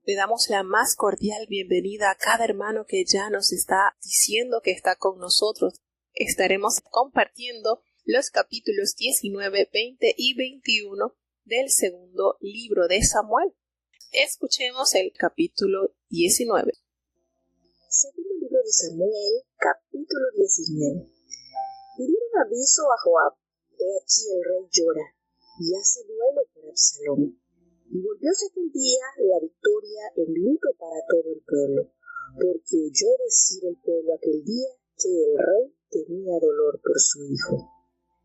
Le damos la más cordial bienvenida a cada hermano que ya nos está diciendo que está con nosotros. Estaremos compartiendo los capítulos 19, 20 y 21 del segundo libro de Samuel. Escuchemos el capítulo 19. Segundo libro de Samuel, capítulo 19. Y dieron aviso a Joab: he aquí el rey llora y hace duelo por Absalom. Y volvióse aquel día la victoria en luto para todo el pueblo, porque oyó decir el pueblo aquel día que el rey tenía dolor por su hijo.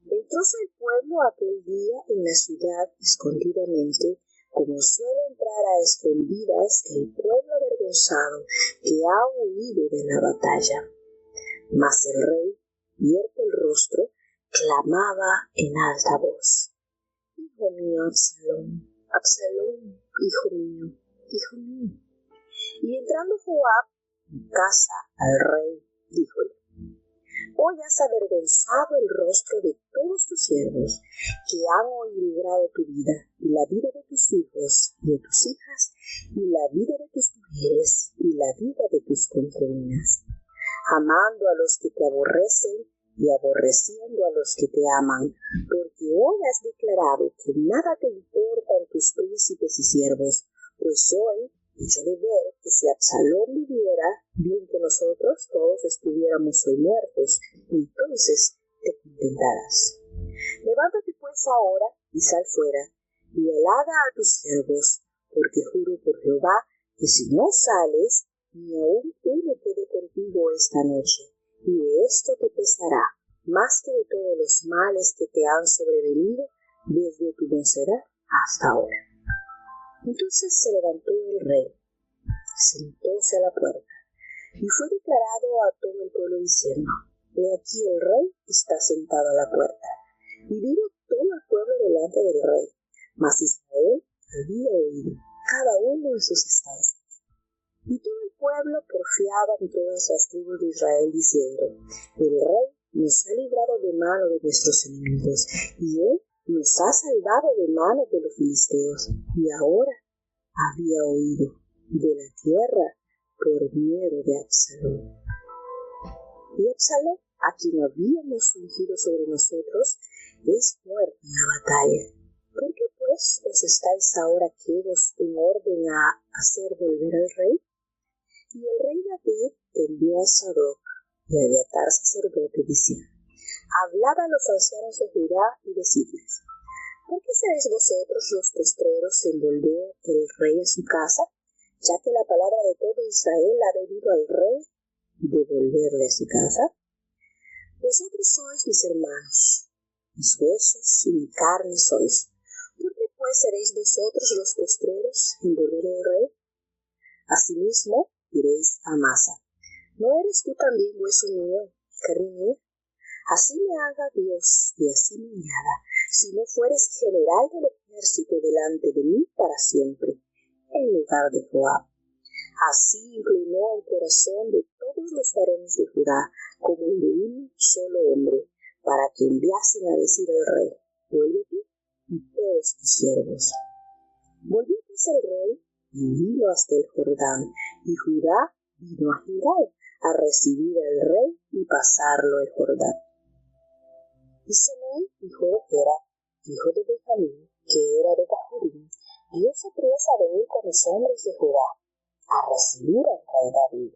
Entróse el pueblo aquel día en la ciudad escondidamente, como suele entrar a escondidas el pueblo avergonzado que ha huido de la batalla. Mas el rey, abierto el rostro, clamaba en alta voz: Hijo mío, Absalom, Absalom, hijo mío, hijo mío. Y entrando Joab en casa al rey, díjole: hoy has avergonzado el rostro de todos tus siervos, que han hoy librado tu vida, y la vida de tus hijos, y de tus hijas, y la vida de tus mujeres, y la vida de tus concubinas, amando a los que te aborrecen, y aborreciendo a los que te aman, porque hoy has declarado que nada te importan tus príncipes y siervos, pues hoy hecho de ver que si Absalom viviera, bien que nosotros todos estuviéramos hoy muertos, entonces te contentarás. Levántate pues ahora y sal fuera, y halaga a tus siervos, porque juro por Jehová que si no sales, ni aun uno quede contigo esta noche, y de esto te pesará más que de todos los males que te han sobrevenido desde tu mocedad hasta ahora. Entonces se levantó el rey, sentóse a la puerta, y fue declarado a todo el pueblo diciendo: he aquí el rey está sentado a la puerta. Y vino todo el pueblo delante del rey, mas Israel había oído, cada uno en sus estancias. Y todo el pueblo porfiaba en todas las tribus de Israel, diciendo: el rey nos ha librado de mano de nuestros enemigos, y él nos ha salvado de mano de los filisteos, y ahora había oído de la tierra por miedo de Absalom. Y Absalom, a quien habíamos ungido sobre nosotros, es muerto en la batalla. ¿Por qué pues os estáis ahora quedos en orden a hacer volver al rey? Y el rey David envió a Sadoc y a Abiatar sacerdote, diciendo: hablad a los ancianos de Judá y decidles: ¿por qué seréis vosotros los postreros en volver el rey a su casa? Ya que la palabra de todo Israel ha venido al rey de volverle a su casa. Vosotros sois mis hermanos, mis huesos y mi carne sois. ¿Por qué pues seréis vosotros los postreros en volver al rey? Asimismo diréis a Amasa: ¿no eres tú también hueso mío y carne mía? Así me haga Dios y así me añada, si no fueres general del ejército delante de mí para siempre, en lugar de Joab. Así inclinó el corazón de todos los varones de Judá, como el de un solo hombre, para que enviasen a decir al rey: vuelve tú y todos tus siervos. Volvió pues el rey y vino hasta el Jordán, y Judá vino a Gilgal a recibir al rey y pasarlo el Jordán. Y Semei, hijo de Gera, hijo de Benjamín, que era de Bahurim, dióse priesa a venir con los hombres de Judá a recibir al rey David.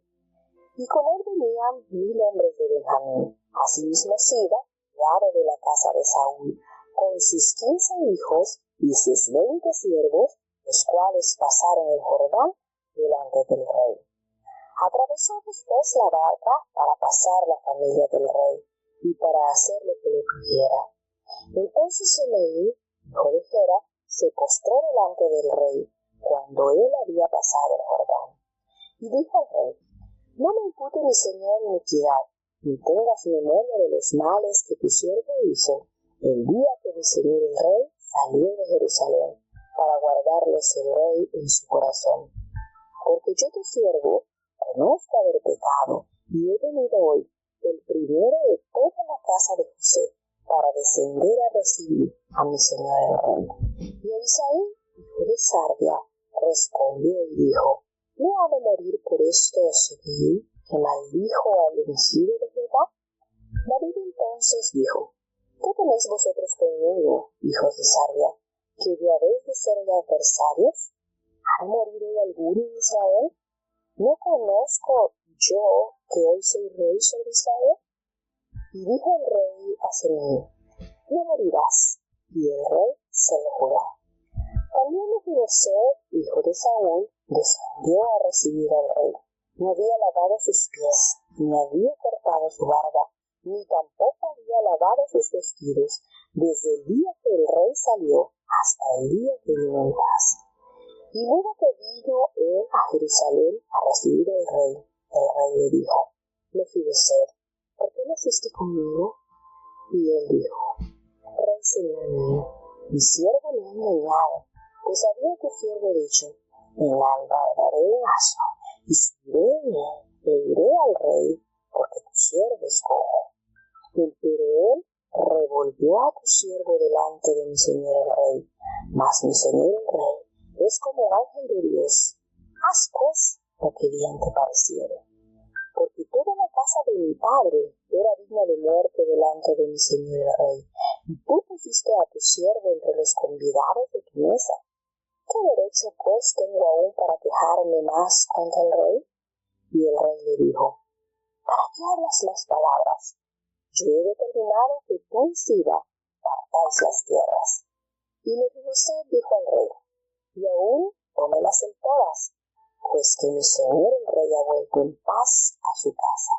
Y con él venían 1000 hombres de Benjamín, asimismo Siba, criado de la casa de Saúl, con sus 15 hijos y sus 20 siervos, los cuales pasaron el Jordán delante del rey. Atravesó después la barca para pasar la familia del rey y para hacer lo que le pidiera. Entonces Semei, hijo de Gera, se postró delante del rey cuando él había pasado el Jordán. Y dijo al rey: no me impute mi señor iniquidad, ni tengas memoria de los males que tu siervo hizo el día que mi señor el rey salió de Jerusalén, para guardarlos el rey en su corazón. Porque yo tu siervo conozco haber pecado, y he venido hoy, el primero de toda la casa de José, para descender a recibir a mi señor el rey. Y Abisaí, hijo de Sarvia, respondió y dijo: ¿No ha de morir por esto Sedeí, que maldijo al ungido de Jehová? David entonces dijo: ¿Qué tenéis vosotros conmigo, hijos de Sarvia, que ya habéis de ser de adversarios? ¿Ha de morir hoy alguno en Israel? ¿No conozco yo que hoy soy rey sobre Israel? Y dijo el rey a Sedeí: no morirás. Y el rey se lo juró. También Mefiboset, hijo de Saúl, descendió a recibir al rey. No había lavado sus pies, ni había cortado su barba, ni tampoco había lavado sus vestidos, desde el día que el rey salió hasta el día que vino en paz. Y luego que vino él a Jerusalén a recibir al rey, el rey le dijo: Mefiboset, ¿por qué no fuiste conmigo? Y él dijo: Rey, señor mío, mi siervo me ha engañado, pues había tu siervo dicho: en la alba daré un asno, y subiré en él, e iré al rey, porque tu siervo es cojo. Pero él revolvió a tu siervo delante de mi señor el rey, mas mi señor el rey es como ángel de Dios. Haz pues lo que bien te pareciere. Porque toda la casa de mi padre era digna de muerte delante de mi señor el rey, y tú pusiste a tu siervo entre los convidados de tu mesa. ¿Qué derecho pues tengo aún para quejarme más contra el rey? Y el rey le dijo: ¿para qué hablas más palabras? Yo he determinado que tú y Siba partáis las tierras. Y Mefiboset dijo al rey: y aún tómelas en todas, pues que mi señor el rey ha vuelto en paz a su casa.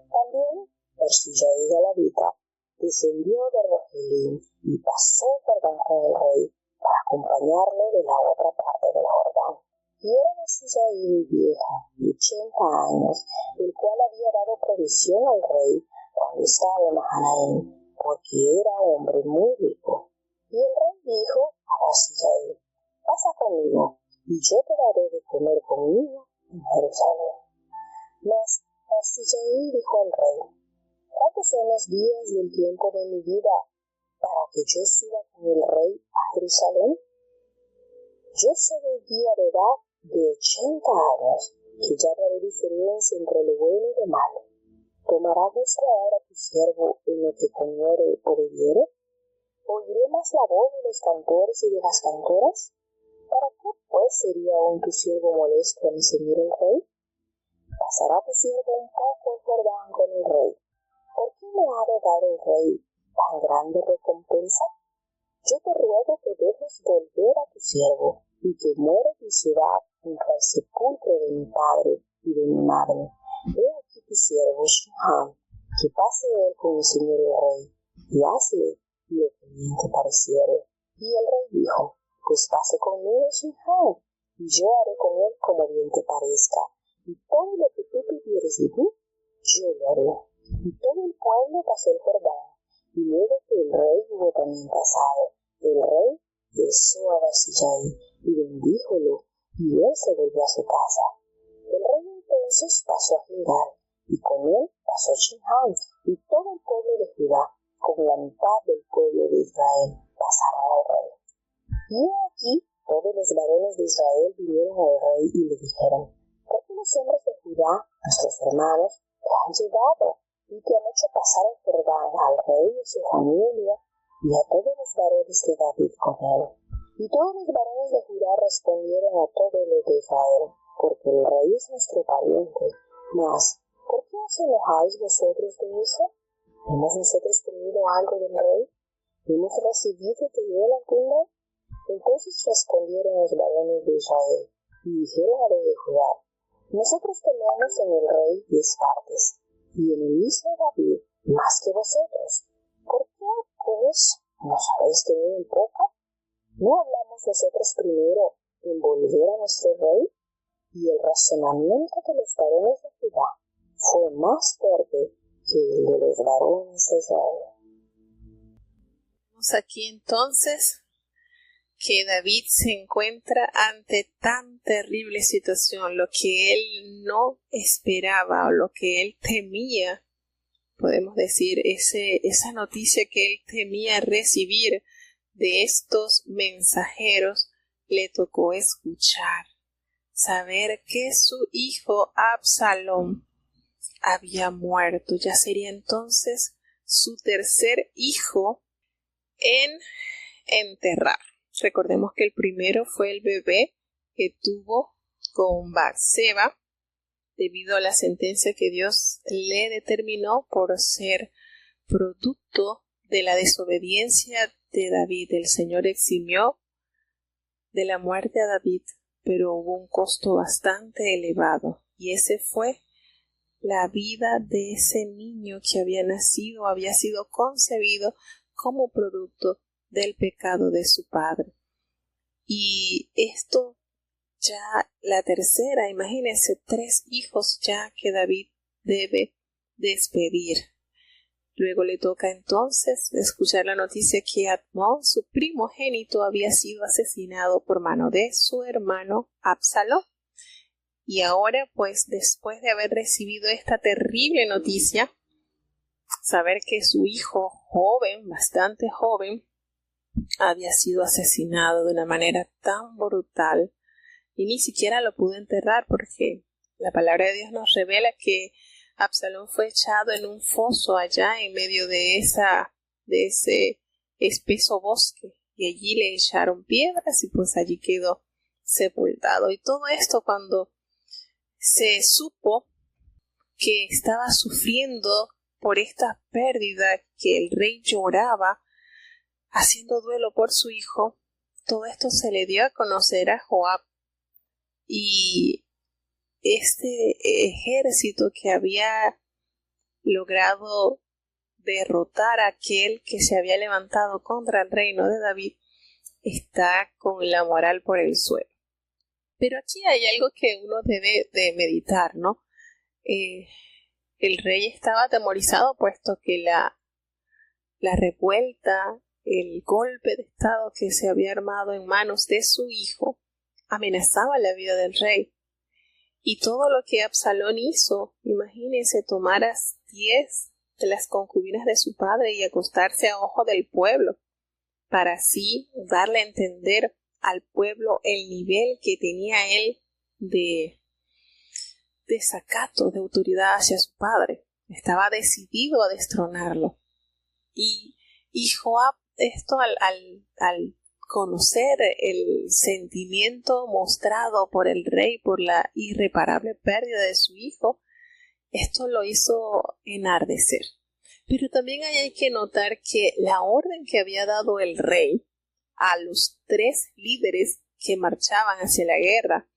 También Barzillai Galadita descendió de Rogelim y pasó el Jordán con el rey para acompañarle de la otra parte del Jordán. Y era Barzillai viejo, de 80 años, el cual había dado provisión al rey cuando estaba en Mahanaim, porque era hombre muy rico. Y el rey dijo a Barzillai: pasa conmigo, y yo te daré de comer conmigo en Jerusalén. Mas Barzillai dijo al rey: ¿cuántos son los días del tiempo de mi vida para que yo suba con el rey a Jerusalén? Yo soy el día de edad de 80 años, que ya no haré diferencia entre lo bueno y lo malo. ¿Tomará gusto ahora tu siervo en lo que comiere o bebiere? ¿Oiré más la voz de los cantores y de las cantoras? ¿Para qué pues sería aún tu siervo molesto a mi señor el rey? ¿Pasará tu siervo un poco el Jordán con el rey? ¿Por qué me ha de dar el rey tan grande recompensa? Yo te ruego que dejes volver a tu siervo, y que muera en mi ciudad junto al sepulcro de mi padre y de mi madre. He aquí tu siervo Shimham, que pase él con mi señor el rey, y hazle lo que bien te pareciere. Y el rey dijo: pues pase conmigo Shimham, y yo haré con él como bien te parezca, y todo lo que tú pidieres de mí, yo lo haré. Y todo el pueblo pasó el Jordán, y luego que el rey hubo también pasado, el rey besó a Barzillai y bendíjolo, y él se volvió a su casa. El rey entonces pasó a Gilgal, y con él pasó Shimham, y todo el pueblo de Judá, con la mitad del pueblo de Israel, pasaron al rey. Y he aquí, todos los varones de Israel vinieron al rey y le dijeron: ¿por qué los hombres de Judá, nuestros hermanos, te han llegado y te han hecho pasar el Jordán al rey y a su familia y a todos los varones de David con él? Y todos los varones de Judá respondieron a todos los de Israel: porque el rey es nuestro pariente. Mas, ¿por qué os enojáis vosotros de eso? ¿Hemos nosotros tenido algo del rey? ¿Hemos recibido de él algún mal? Entonces respondieron los varones de Israel y dijeron a los de Judá: nosotros tenemos en el rey 10 partes, y en el mismo David más que vosotros. ¿Por qué, pues, nos habéis tenido en poco? ¿No hablamos nosotros primero en volver a nuestro rey? Y el razonamiento de los varones de Judá fue más fuerte que el de los varones de Israel. Vemos aquí entonces que David se encuentra ante tan terrible situación, lo que él no esperaba o lo que él temía, podemos decir, esa noticia que él temía recibir de estos mensajeros le tocó escuchar, saber que su hijo Absalón había muerto. Ya sería entonces su tercer hijo en enterrar. Recordemos que el primero fue el bebé que tuvo con Batseba debido a la sentencia que Dios le determinó por ser producto de la desobediencia de David. El Señor eximió de la muerte a David, pero hubo un costo bastante elevado, y ese fue la vida de ese niño que había nacido, había sido concebido como producto del pecado de su padre. Y esto ya la tercera, imagínense, 3 hijos ya que David debe despedir. Luego le toca entonces escuchar la noticia que Amnón, su primogénito, había sido asesinado por mano de su hermano Absalón. Y ahora, pues, después de haber recibido esta terrible noticia, saber que su hijo joven, bastante joven, había sido asesinado de una manera tan brutal, y ni siquiera lo pudo enterrar, porque la palabra de Dios nos revela que Absalón fue echado en un foso allá en medio de ese espeso bosque, y allí le echaron piedras y pues allí quedó sepultado. Y todo esto cuando se supo que estaba sufriendo por esta pérdida, que el rey lloraba haciendo duelo por su hijo, todo esto se le dio a conocer a Joab, y este ejército que había logrado derrotar a aquel que se había levantado contra el reino de David está con la moral por el suelo. Pero aquí hay algo que uno debe de meditar, ¿no? El rey estaba atemorizado puesto que la revuelta, el golpe de estado que se había armado en manos de su hijo amenazaba la vida del rey. Y todo lo que Absalón hizo, imagínense, tomar a 10 de las concubinas de su padre y acostarse a ojo del pueblo, para así darle a entender al pueblo el nivel que tenía él de desacato, de autoridad hacia su padre. Estaba decidido a destronarlo. Y Joab, esto al conocer el sentimiento mostrado por el rey por la irreparable pérdida de su hijo, esto lo hizo enardecer. Pero también hay que notar que la orden que había dado el rey a los 3 líderes que marchaban hacia la guerra,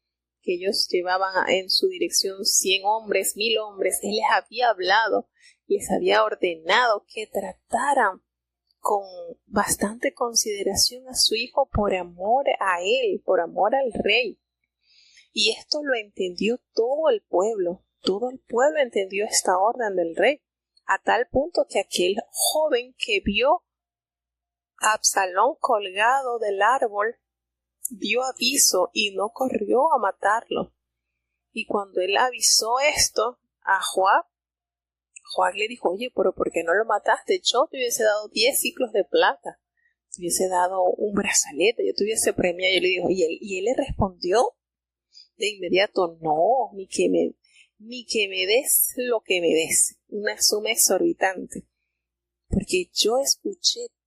que ellos llevaban en su dirección 100 hombres, 1000 hombres, él les había hablado, les había ordenado que trataran con bastante consideración a su hijo por amor a él, por amor al rey. Y esto lo entendió todo el pueblo entendió esta orden del rey, a tal punto que aquel joven que vio a Absalón colgado del árbol dio aviso y no corrió a matarlo. Y cuando él avisó esto a Joab le dijo: oye, pero ¿por qué no lo mataste? Yo te hubiese dado 10 ciclos de plata, te hubiese dado un brazalete, yo te hubiese premiado. Yo le digo, y él le respondió de inmediato: no, ni que me des lo que me des, una suma exorbitante, porque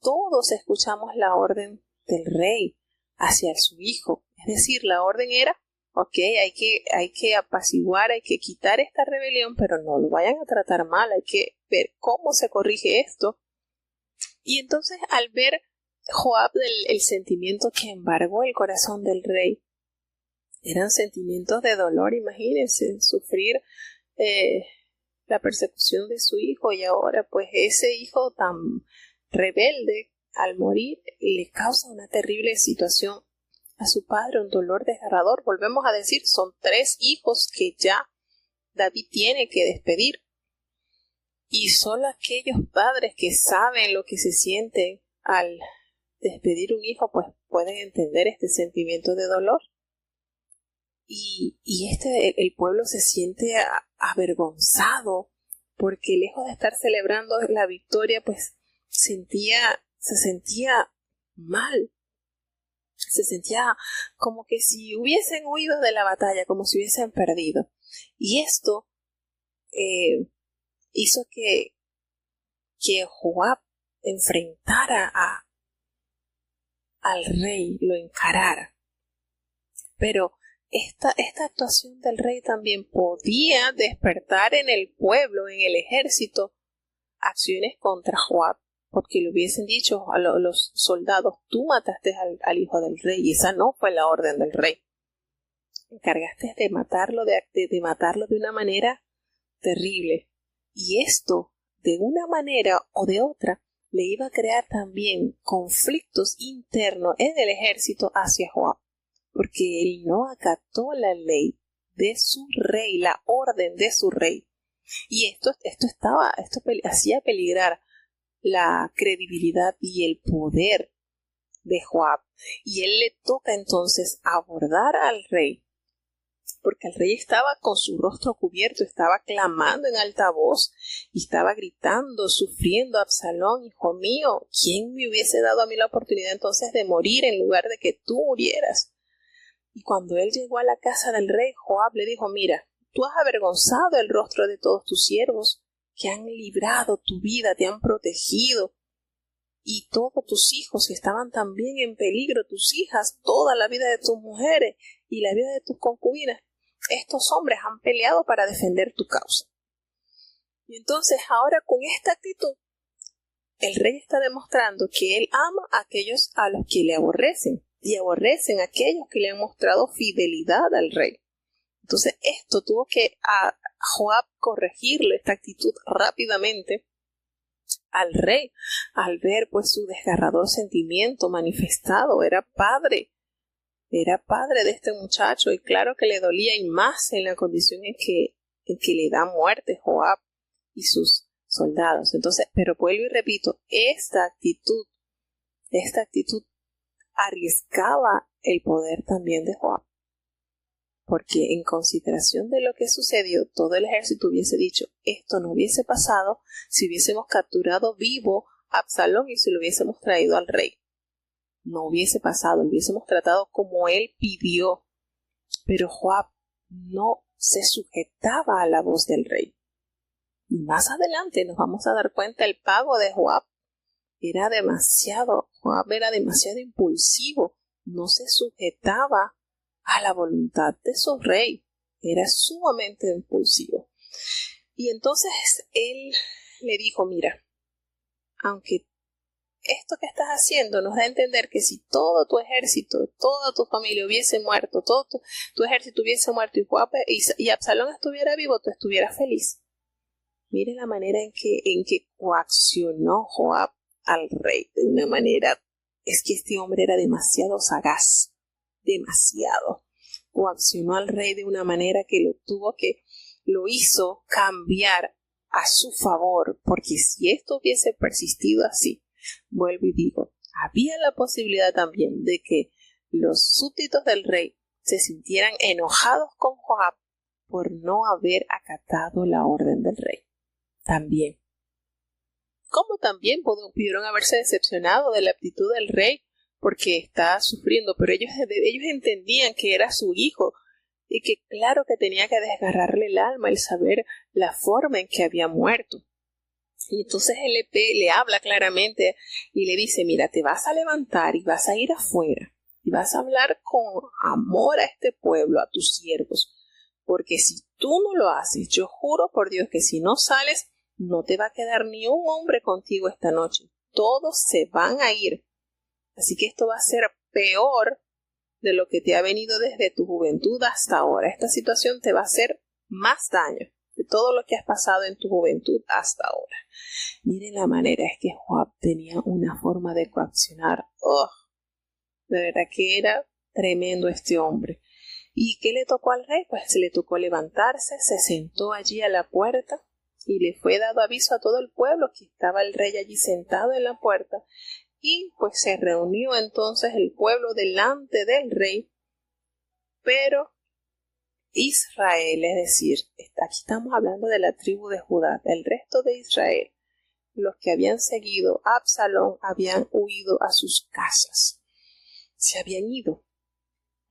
todos escuchamos la orden del rey hacia su hijo. Es decir, la orden era: ok, hay que apaciguar, hay que quitar esta rebelión, pero no lo vayan a tratar mal, hay que ver cómo se corrige esto. Y entonces, al ver Joab el sentimiento que embargó el corazón del rey, eran sentimientos de dolor, imagínense, sufrir la persecución de su hijo, y ahora pues ese hijo tan rebelde, al morir, le causa una terrible situación a su padre, un dolor desgarrador. Volvemos a decir, son 3 hijos que ya David tiene que despedir, y solo aquellos padres que saben lo que se siente al despedir un hijo pues pueden entender este sentimiento de dolor. Y el pueblo se siente avergonzado, porque lejos de estar celebrando la victoria, pues se sentía mal. Se sentía como que si hubiesen huido de la batalla, como si hubiesen perdido. Y esto hizo que Joab enfrentara al rey, lo encarara. Pero esta actuación del rey también podía despertar en el pueblo, en el ejército, acciones contra Joab, porque le hubiesen dicho a los soldados: tú mataste al hijo del rey, y esa no fue la orden del rey. Encargaste de matarlo, de matarlo de una manera terrible. Y esto, de una manera o de otra, le iba a crear también conflictos internos en el ejército hacia Joab, porque él no acató la ley de su rey, la orden de su rey. Y esto hacía peligrar la credibilidad y el poder de Joab. Y él le toca entonces abordar al rey, porque el rey estaba con su rostro cubierto, estaba clamando en alta voz y estaba gritando, sufriendo: Absalón, hijo mío, ¿quién me hubiese dado a mí la oportunidad entonces de morir en lugar de que tú murieras? Y cuando él llegó a la casa del rey, Joab le dijo: mira, tú has avergonzado el rostro de todos tus siervos, que han librado tu vida, te han protegido, y todos tus hijos que estaban también en peligro, tus hijas, toda la vida de tus mujeres y la vida de tus concubinas. Estos hombres han peleado para defender tu causa. Y entonces ahora, con esta actitud, el rey está demostrando que él ama a aquellos a los que le aborrecen, y aborrecen a aquellos que le han mostrado fidelidad al rey. Entonces esto tuvo que a Joab corregirle esta actitud rápidamente al rey, al ver pues su desgarrador sentimiento manifestado. Era padre de este muchacho, y claro que le dolía, y más en la condición en que le da muerte Joab y sus soldados. Entonces, pero vuelvo y repito, esta actitud arriesgaba el poder también de Joab, porque en consideración de lo que sucedió, todo el ejército hubiese dicho: esto no hubiese pasado si hubiésemos capturado vivo a Absalón y si lo hubiésemos traído al rey. No hubiese pasado, lo hubiésemos tratado como él pidió. Pero Joab no se sujetaba a la voz del rey. Y más adelante nos vamos a dar cuenta, el pago de Joab era demasiado impulsivo, no se sujetaba a la voluntad de su rey, era sumamente impulsivo. Y entonces él le dijo: mira, aunque esto que estás haciendo nos da a entender que si todo tu ejército, toda tu familia hubiese muerto, todo tu ejército hubiese muerto y Absalón estuviera vivo, tú estuvieras feliz. Mire la manera en que coaccionó Joab al rey, de una manera, es que este hombre era demasiado sagaz, demasiado. Coaccionó al rey de una manera que lo hizo cambiar a su favor, porque si esto hubiese persistido así, vuelvo y digo, había la posibilidad también de que los súbditos del rey se sintieran enojados con Joab por no haber acatado la orden del rey. También. Como también pudieron haberse decepcionado de la actitud del rey porque estaba sufriendo, pero ellos entendían que era su hijo y que claro que tenía que desgarrarle el alma el saber la forma en que había muerto. Y entonces él le habla claramente y le dice: mira, te vas a levantar y vas a ir afuera y vas a hablar con amor a este pueblo, a tus siervos, porque si tú no lo haces, yo juro por Dios que si no sales, no te va a quedar ni un hombre contigo esta noche. Todos se van a ir. Así que esto va a ser peor de lo que te ha venido desde tu juventud hasta ahora. Esta situación te va a hacer más daño de todo lo que has pasado en tu juventud hasta ahora. Miren la manera, es que Joab tenía una forma de coaccionar. De verdad que era tremendo este hombre. ¿Y qué le tocó al rey? Pues le tocó levantarse, se sentó allí a la puerta y le fue dado aviso a todo el pueblo que estaba el rey allí sentado en la puerta. Y pues se reunió entonces el pueblo delante del rey, pero Israel, es decir, aquí estamos hablando de la tribu de Judá, el resto de Israel, los que habían seguido a Absalón habían huido a sus casas. se habían ido,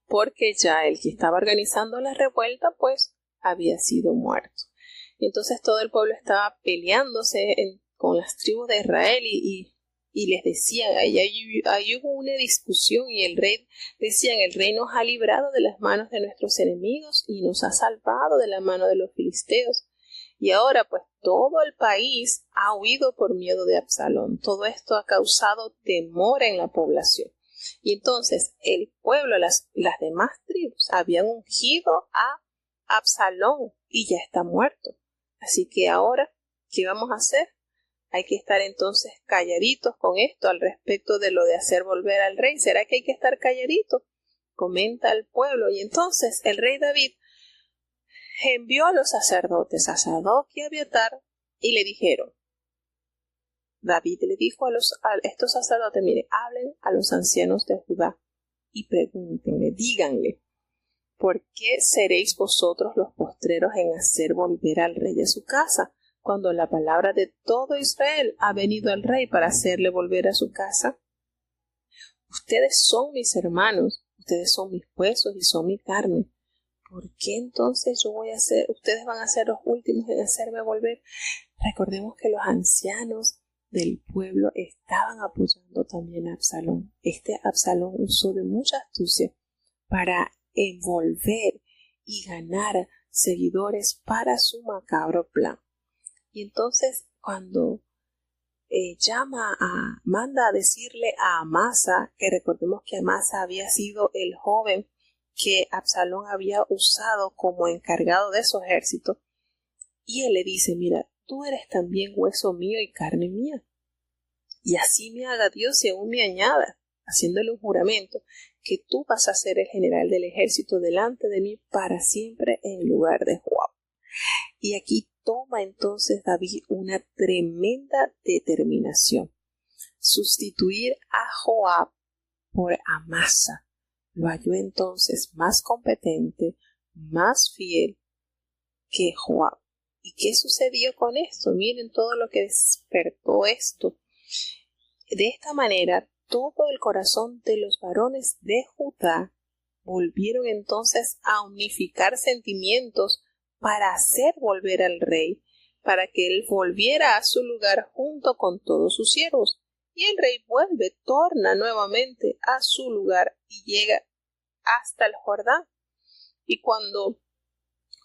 porque ya el que estaba organizando la revuelta pues había sido muerto. Entonces todo el pueblo estaba peleándose con las tribus de Israel y les decían, ahí hubo una discusión y el rey decían, el rey nos ha librado de las manos de nuestros enemigos y nos ha salvado de la mano de los filisteos. Y ahora pues todo el país ha huido por miedo de Absalón. Todo esto ha causado temor en la población. Y entonces el pueblo, las demás tribus habían ungido a Absalón y ya está muerto. Así que ahora, ¿qué vamos a hacer? Hay que estar entonces calladitos con esto al respecto de lo de hacer volver al rey. ¿Será que hay que estar calladito? Comenta el pueblo. Y entonces el rey David envió a los sacerdotes, a Sadoc y a Abiatar, y le dijeron, David le dijo a estos sacerdotes, mire, hablen a los ancianos de Judá y pregúntenle, díganle, ¿por qué seréis vosotros los postreros en hacer volver al rey a su casa, cuando la palabra de todo Israel ha venido al rey para hacerle volver a su casa? Ustedes son mis hermanos, ustedes son mis huesos y son mi carne. ¿Por qué entonces ustedes van a ser los últimos en hacerme volver? Recordemos que los ancianos del pueblo estaban apoyando también a Absalón. Este Absalón usó de mucha astucia para envolver y ganar seguidores para su macabro plan. Y entonces cuando manda a decirle a Amasa, que recordemos que Amasa había sido el joven que Absalón había usado como encargado de su ejército, y él le dice, mira, tú eres también hueso mío y carne mía, y así me haga Dios y aún me añada, haciéndole un juramento, que tú vas a ser el general del ejército delante de mí para siempre en lugar de Joab. Y aquí toma entonces David una tremenda determinación, sustituir a Joab por Amasa. Lo halló entonces más competente, más fiel que Joab. ¿Y qué sucedió con esto? Miren todo lo que despertó esto. De esta manera, todo el corazón de los varones de Judá volvieron entonces a unificar sentimientos para hacer volver al rey, para que él volviera a su lugar junto con todos sus siervos. Y el rey torna nuevamente a su lugar y llega hasta el Jordán. Y cuando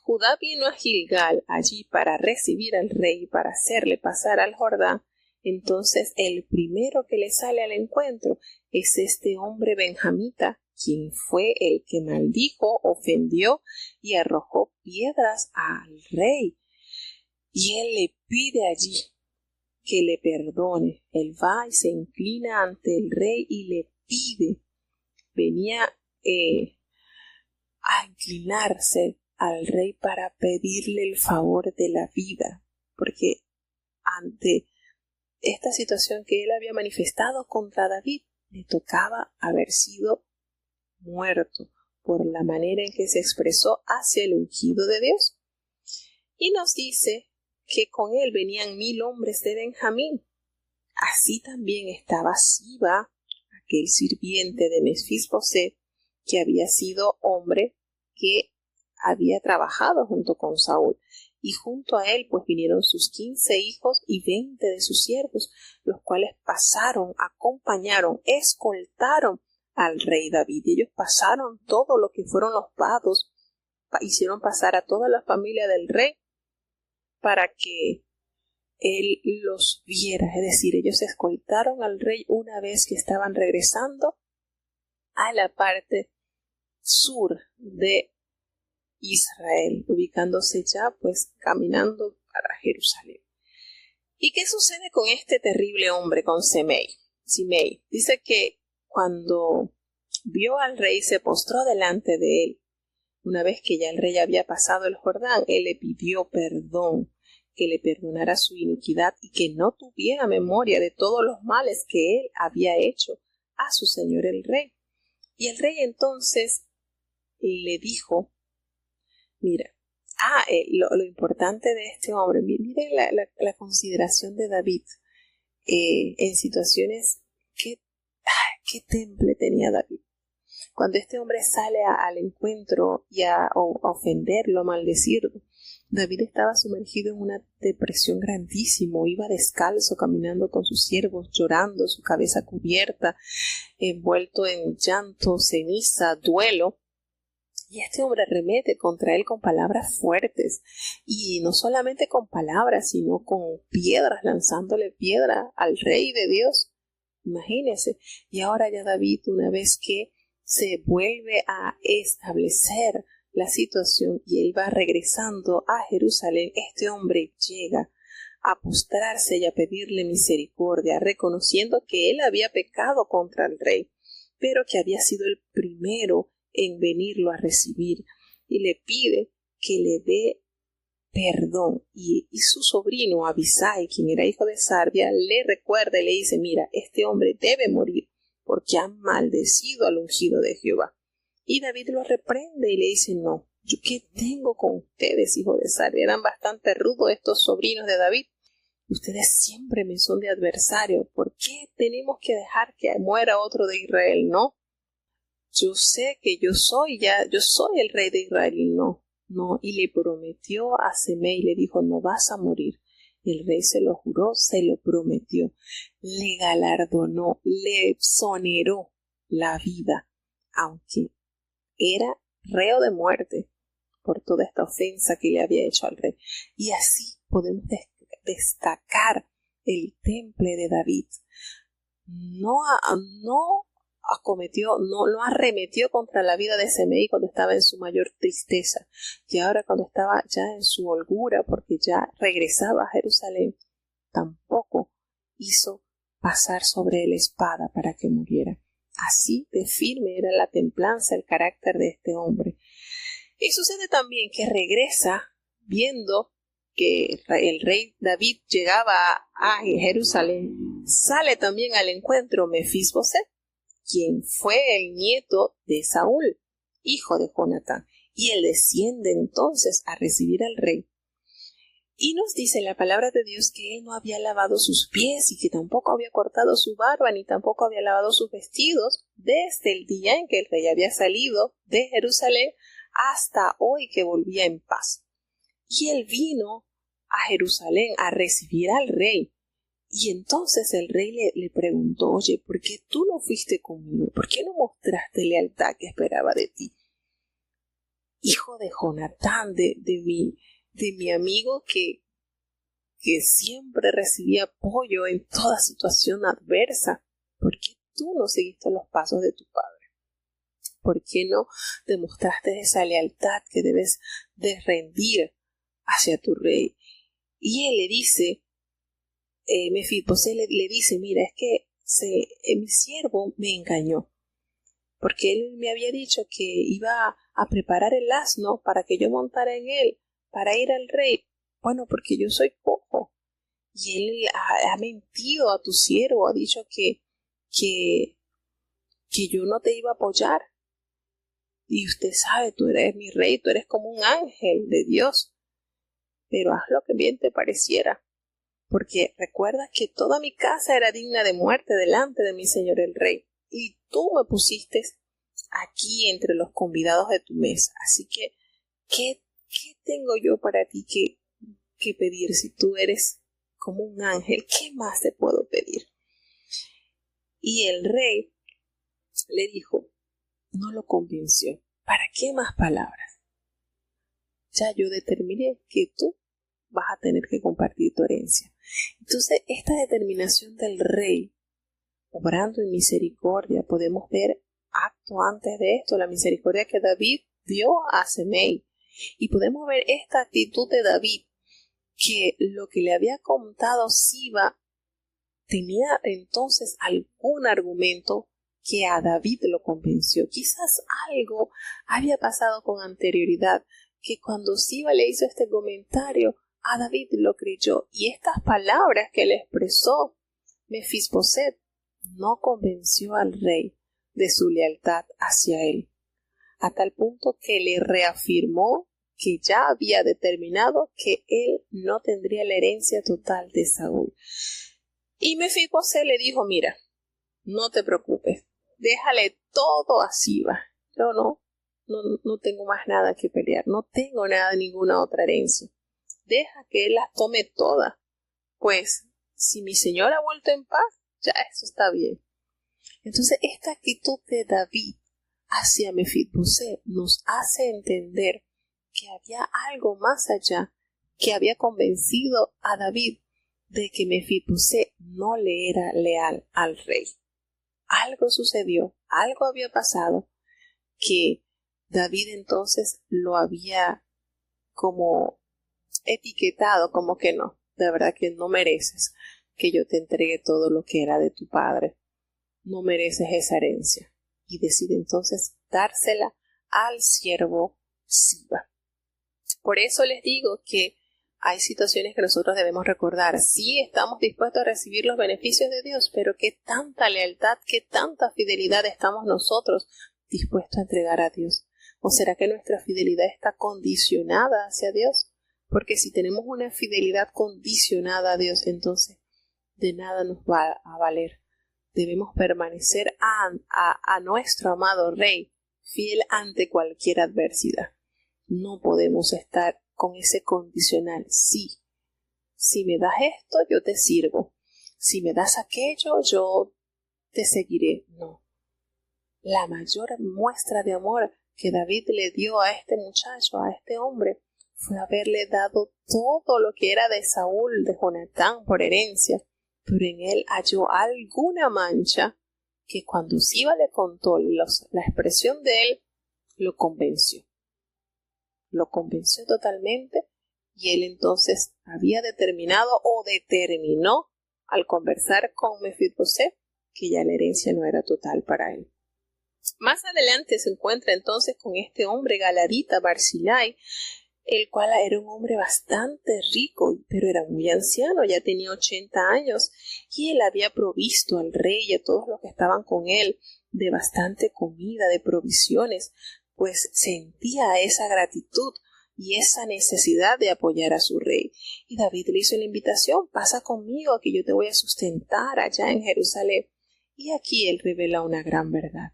Judá vino a Gilgal allí para recibir al rey, para hacerle pasar al Jordán, entonces el primero que le sale al encuentro es este hombre benjamita, quien fue el que maldijo, ofendió y arrojó piedras al rey. Y él le pide allí que le perdone. Él va y se inclina ante el rey y le pide. Venía a inclinarse al rey para pedirle el favor de la vida, porque ante esta situación que él había manifestado contra David, le tocaba haber sido muerto por la manera en que se expresó hacia el ungido de Dios. Y nos dice que con él venían 1000 hombres de Benjamín. Así también estaba Siba, aquel sirviente de Mefisboset, que había sido hombre que había trabajado junto con Saúl. Y junto a él pues vinieron sus 15 hijos y 20 de sus siervos, los cuales pasaron, acompañaron, escoltaron al rey David. Ellos pasaron todo lo que fueron los vados, hicieron pasar a toda la familia del rey para que él los viera. Es decir, ellos escoltaron al rey una vez que estaban regresando a la parte sur de Israel, ubicándose ya pues caminando para Jerusalén. ¿Y qué sucede con este terrible hombre, con Simei? Dice que cuando vio al rey se postró delante de él. Una vez que ya el rey había pasado el Jordán, él le pidió perdón, que le perdonara su iniquidad y que no tuviera memoria de todos los males que él había hecho a su señor el rey. Y el rey entonces le dijo, mira, lo importante de este hombre, miren la consideración de David en situaciones, qué temple tenía David. Cuando este hombre sale al encuentro y a ofenderlo, a maldecirlo, David estaba sumergido en una depresión grandísima, iba descalzo, caminando con sus siervos, llorando, su cabeza cubierta, envuelto en llanto, ceniza, duelo. Y este hombre arremete contra él con palabras fuertes, y no solamente con palabras, sino con piedras, lanzándole piedra al rey de Dios. Imagínese. Y ahora ya David, una vez que se vuelve a establecer la situación y él va regresando a Jerusalén, este hombre llega a postrarse y a pedirle misericordia, reconociendo que él había pecado contra el rey, pero que había sido el primero en venirlo a recibir, y le pide que le dé perdón. Y su sobrino Abisai, quien era hijo de Sarbia, le recuerda y le dice: mira, este hombre debe morir porque ha maldecido al ungido de Jehová. Y David lo reprende y le dice: no, ¿yo qué tengo con ustedes, hijo de Sarbia? Eran bastante rudos estos sobrinos de David. Ustedes siempre me son de adversario. ¿Por qué tenemos que dejar que muera otro de Israel? No. Yo sé que yo soy el rey de Israel. Y no. Y le prometió a Semei, le dijo: no vas a morir. El rey se lo juró, se lo prometió, le galardonó, le exoneró la vida, aunque era reo de muerte por toda esta ofensa que le había hecho al rey. Y así podemos destacar el temple de David. No arremetió contra la vida de Semei cuando estaba en su mayor tristeza, y ahora cuando estaba ya en su holgura, porque ya regresaba a Jerusalén, tampoco hizo pasar sobre él espada para que muriera. Así de firme era la templanza, el carácter de este hombre. Y sucede también que regresa viendo que el rey David llegaba a Jerusalén. Sale también al encuentro Mefisboset, quien fue el nieto de Saúl, hijo de Jonatán, y él desciende entonces a recibir al rey. Y nos dice la palabra de Dios que él no había lavado sus pies y que tampoco había cortado su barba ni tampoco había lavado sus vestidos desde el día en que el rey había salido de Jerusalén hasta hoy que volvía en paz. Y él vino a Jerusalén a recibir al rey. Y entonces el rey le preguntó: oye, ¿por qué tú no fuiste conmigo? ¿Por qué no mostraste lealtad que esperaba de ti? Hijo de Jonatán, de mi amigo que siempre recibía apoyo en toda situación adversa. ¿Por qué tú no seguiste los pasos de tu padre? ¿Por qué no demostraste esa lealtad que debes de rendir hacia tu rey? Y él le dice, Mefisboset le dice: mira, es que mi siervo me engañó, porque él me había dicho que iba a preparar el asno para que yo montara en él, para ir al rey. Bueno, porque yo soy cojo. Y él ha mentido a tu siervo, ha dicho que yo no te iba a apoyar. Y usted sabe, tú eres mi rey, tú eres como un ángel de Dios. Pero haz lo que bien te pareciera, porque recuerda que toda mi casa era digna de muerte delante de mi señor el rey, y tú me pusiste aquí entre los convidados de tu mesa. Así que, ¿qué tengo yo para ti que pedir? Si tú eres como un ángel, ¿qué más te puedo pedir? Y el rey le dijo, no lo convenció. ¿Para qué más palabras? Ya yo determiné que tú vas a tener que compartir tu herencia. Entonces, esta determinación del rey, obrando en misericordia, podemos ver acto antes de esto, la misericordia que David dio a Semei. Y podemos ver esta actitud de David, que lo que le había contado Siba tenía entonces algún argumento que a David lo convenció. Quizás algo había pasado con anterioridad, que cuando Siba le hizo este comentario, a David lo creyó, y estas palabras que le expresó Mefisboset no convenció al rey de su lealtad hacia él, a tal punto que le reafirmó que ya había determinado que él no tendría la herencia total de Saúl. Y Mefisboset le dijo, mira, no te preocupes, déjale todo a Siba. Yo no tengo más nada que pelear, no tengo ninguna otra herencia. Deja que él las tome todas, pues si mi señor ha vuelto en paz, ya eso está bien. Entonces esta actitud de David hacia Mefibosé nos hace entender que había algo más allá que había convencido a David de que Mefibosé no le era leal al rey. Algo sucedió, algo había pasado que David entonces lo había como etiquetado como que no, de verdad que no mereces que yo te entregue todo lo que era de tu padre, no mereces esa herencia, y decide entonces dársela al siervo Siba. Por eso les digo que hay situaciones que nosotros debemos recordar. Sí, estamos dispuestos a recibir los beneficios de Dios, pero qué tanta lealtad, qué tanta fidelidad estamos nosotros dispuestos a entregar a Dios. ¿O será que nuestra fidelidad está condicionada hacia Dios? Porque si tenemos una fidelidad condicionada a Dios, entonces de nada nos va a valer. Debemos permanecer a nuestro amado Rey, fiel ante cualquier adversidad. No podemos estar con ese condicional. Sí, si me das esto, yo te sirvo. Si me das aquello, yo te seguiré. No. La mayor muestra de amor que David le dio a este muchacho, a este hombre, fue haberle dado todo lo que era de Saúl, de Jonatán, por herencia, pero en él halló alguna mancha que cuando Siba le contó la expresión de él, lo convenció. Lo convenció totalmente, y él entonces había determinado o determinó al conversar con Mefibosé que ya la herencia no era total para él. Más adelante se encuentra entonces con este hombre galadita Barzillai, el cual era un hombre bastante rico, pero era muy anciano, ya tenía 80 años, y él había provisto al rey y a todos los que estaban con él de bastante comida, de provisiones, pues sentía esa gratitud y esa necesidad de apoyar a su rey. Y David le hizo la invitación: pasa conmigo, que yo te voy a sustentar allá en Jerusalén. Y aquí él revela una gran verdad.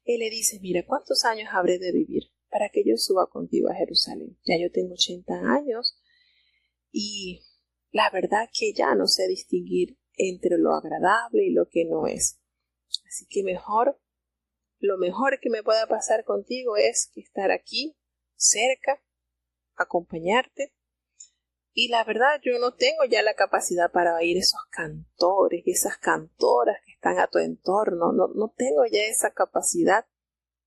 Él le dice: mira, ¿cuántos años habré de vivir para que yo suba contigo a Jerusalén? Ya yo tengo 80 años y la verdad que ya no sé distinguir entre lo agradable y lo que no es. Así que lo mejor que me pueda pasar contigo es estar aquí, cerca, acompañarte. Y la verdad, yo no tengo ya la capacidad para oír esos cantores y esas cantoras que están a tu entorno. No tengo ya esa capacidad.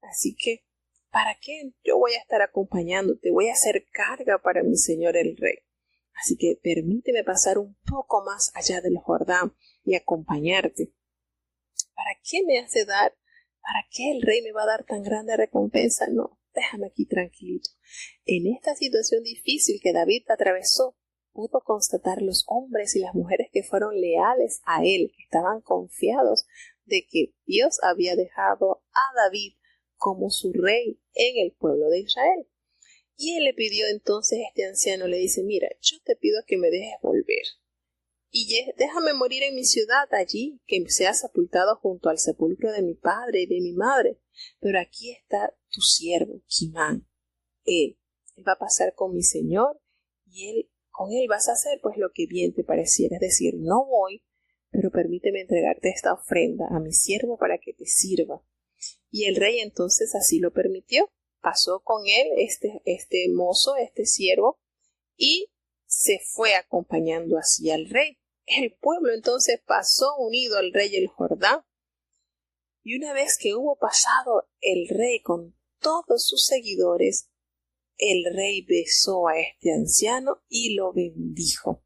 Así que, ¿para qué yo voy a estar acompañándote? Voy a hacer carga para mi señor el rey. Así que permíteme pasar un poco más allá del Jordán y acompañarte. ¿Para qué me hace dar? ¿Para qué el rey me va a dar tan grande recompensa? No, déjame aquí tranquilito. En esta situación difícil que David atravesó, pudo constatar los hombres y las mujeres que fueron leales a él, que estaban confiados de que Dios había dejado a David como su rey en el pueblo de Israel. Y él le pidió entonces, este anciano le dice: mira, yo te pido que me dejes volver y déjame morir en mi ciudad, allí que sea sepultado junto al sepulcro de mi padre y de mi madre. Pero aquí está tu siervo, Kimán. Él va a pasar con mi señor y con él vas a hacer pues lo que bien te pareciera. Es decir, no voy, pero permíteme entregarte esta ofrenda a mi siervo para que te sirva. Y el rey entonces así lo permitió. Pasó con él este mozo, este siervo, y se fue acompañando así al rey. El pueblo entonces pasó unido al rey el Jordán, y una vez que hubo pasado el rey con todos sus seguidores, el rey besó a este anciano y lo bendijo,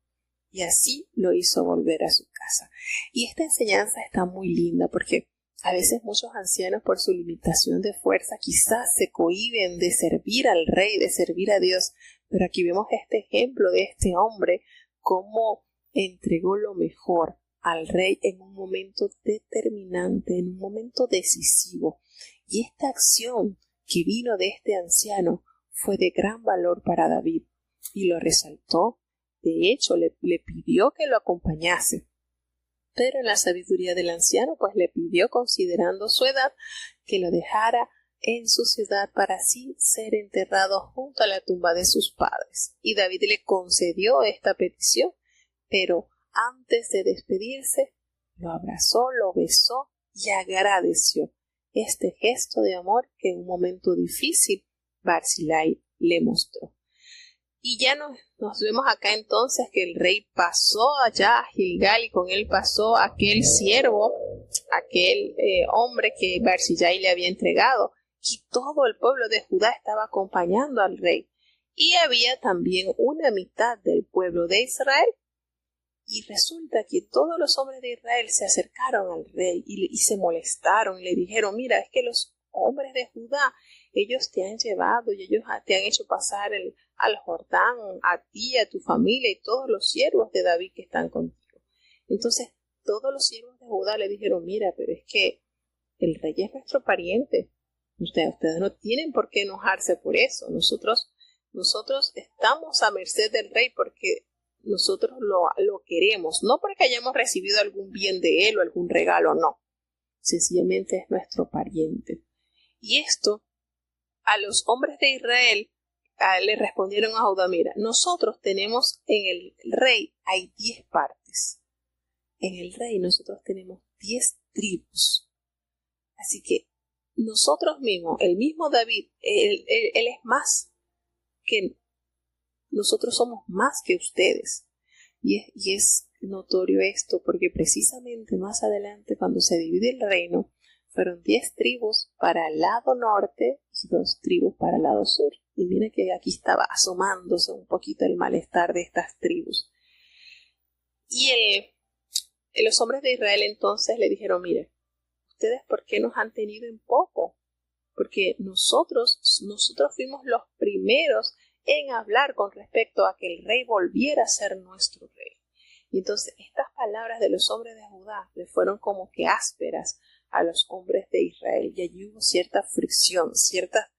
y así lo hizo volver a su casa. Y esta enseñanza está muy linda, porque a veces muchos ancianos, por su limitación de fuerza, quizás se cohíben de servir al rey, de servir a Dios, pero aquí vemos este ejemplo de este hombre, cómo entregó lo mejor al rey en un momento determinante, en un momento decisivo. Y esta acción que vino de este anciano fue de gran valor para David, y lo resaltó. De hecho, le pidió que lo acompañase. Pero en la sabiduría del anciano, pues le pidió, considerando su edad, que lo dejara en su ciudad para así ser enterrado junto a la tumba de sus padres. Y David le concedió esta petición, pero antes de despedirse, lo abrazó, lo besó y agradeció este gesto de amor que en un momento difícil Barzillai le mostró. Y ya nos vemos acá entonces que el rey pasó allá a Gilgal y con él pasó aquel siervo, aquel hombre que Barzillai le había entregado, y todo el pueblo de Judá estaba acompañando al rey. Y había también una mitad del pueblo de Israel. Y resulta que todos los hombres de Israel se acercaron al rey y se molestaron y le dijeron, mira, es que los hombres de Judá, ellos te han llevado y ellos te han hecho pasar al Jordán, a ti, a tu familia y todos los siervos de David que están contigo. Entonces todos los siervos de Judá le dijeron, mira, pero es que el rey es nuestro pariente. Ustedes no tienen por qué enojarse por eso. Nosotros estamos a merced del rey porque nosotros lo queremos, no porque hayamos recibido algún bien de él o algún regalo, no. Sencillamente es nuestro pariente. Y esto, a los hombres de Israel, le respondieron a Judá, mira, nosotros tenemos en el rey, hay 10 partes. En el rey nosotros tenemos 10 tribus. Así que nosotros mismos, el mismo David, él es más que nosotros, somos más que ustedes. Y es notorio esto porque precisamente más adelante, cuando se divide el reino, fueron 10 tribus para el lado norte y 2 tribus para el lado sur. Y mira que aquí estaba asomándose un poquito el malestar de estas tribus. Y los hombres de Israel entonces le dijeron, mire, ¿ustedes por qué nos han tenido en poco? Porque nosotros fuimos los primeros en hablar con respecto a que el rey volviera a ser nuestro rey. Y entonces estas palabras de los hombres de Judá le fueron como que ásperas a los hombres de Israel, y allí hubo cierta fricción, cierta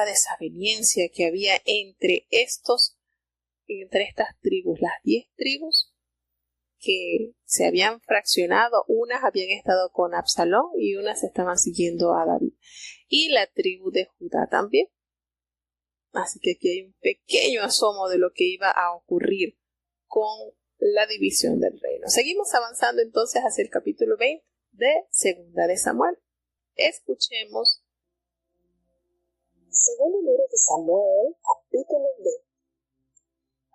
desaveniencia que había entre estas tribus, las 10 tribus que se habían fraccionado, unas habían estado con Absalón y unas estaban siguiendo a David, y la tribu de Judá también. Así que aquí hay un pequeño asomo de lo que iba a ocurrir con la división del reino. Seguimos avanzando entonces hacia el capítulo 20 de Segunda de Samuel. Escuchemos. Segundo libro de Samuel, capítulo 20.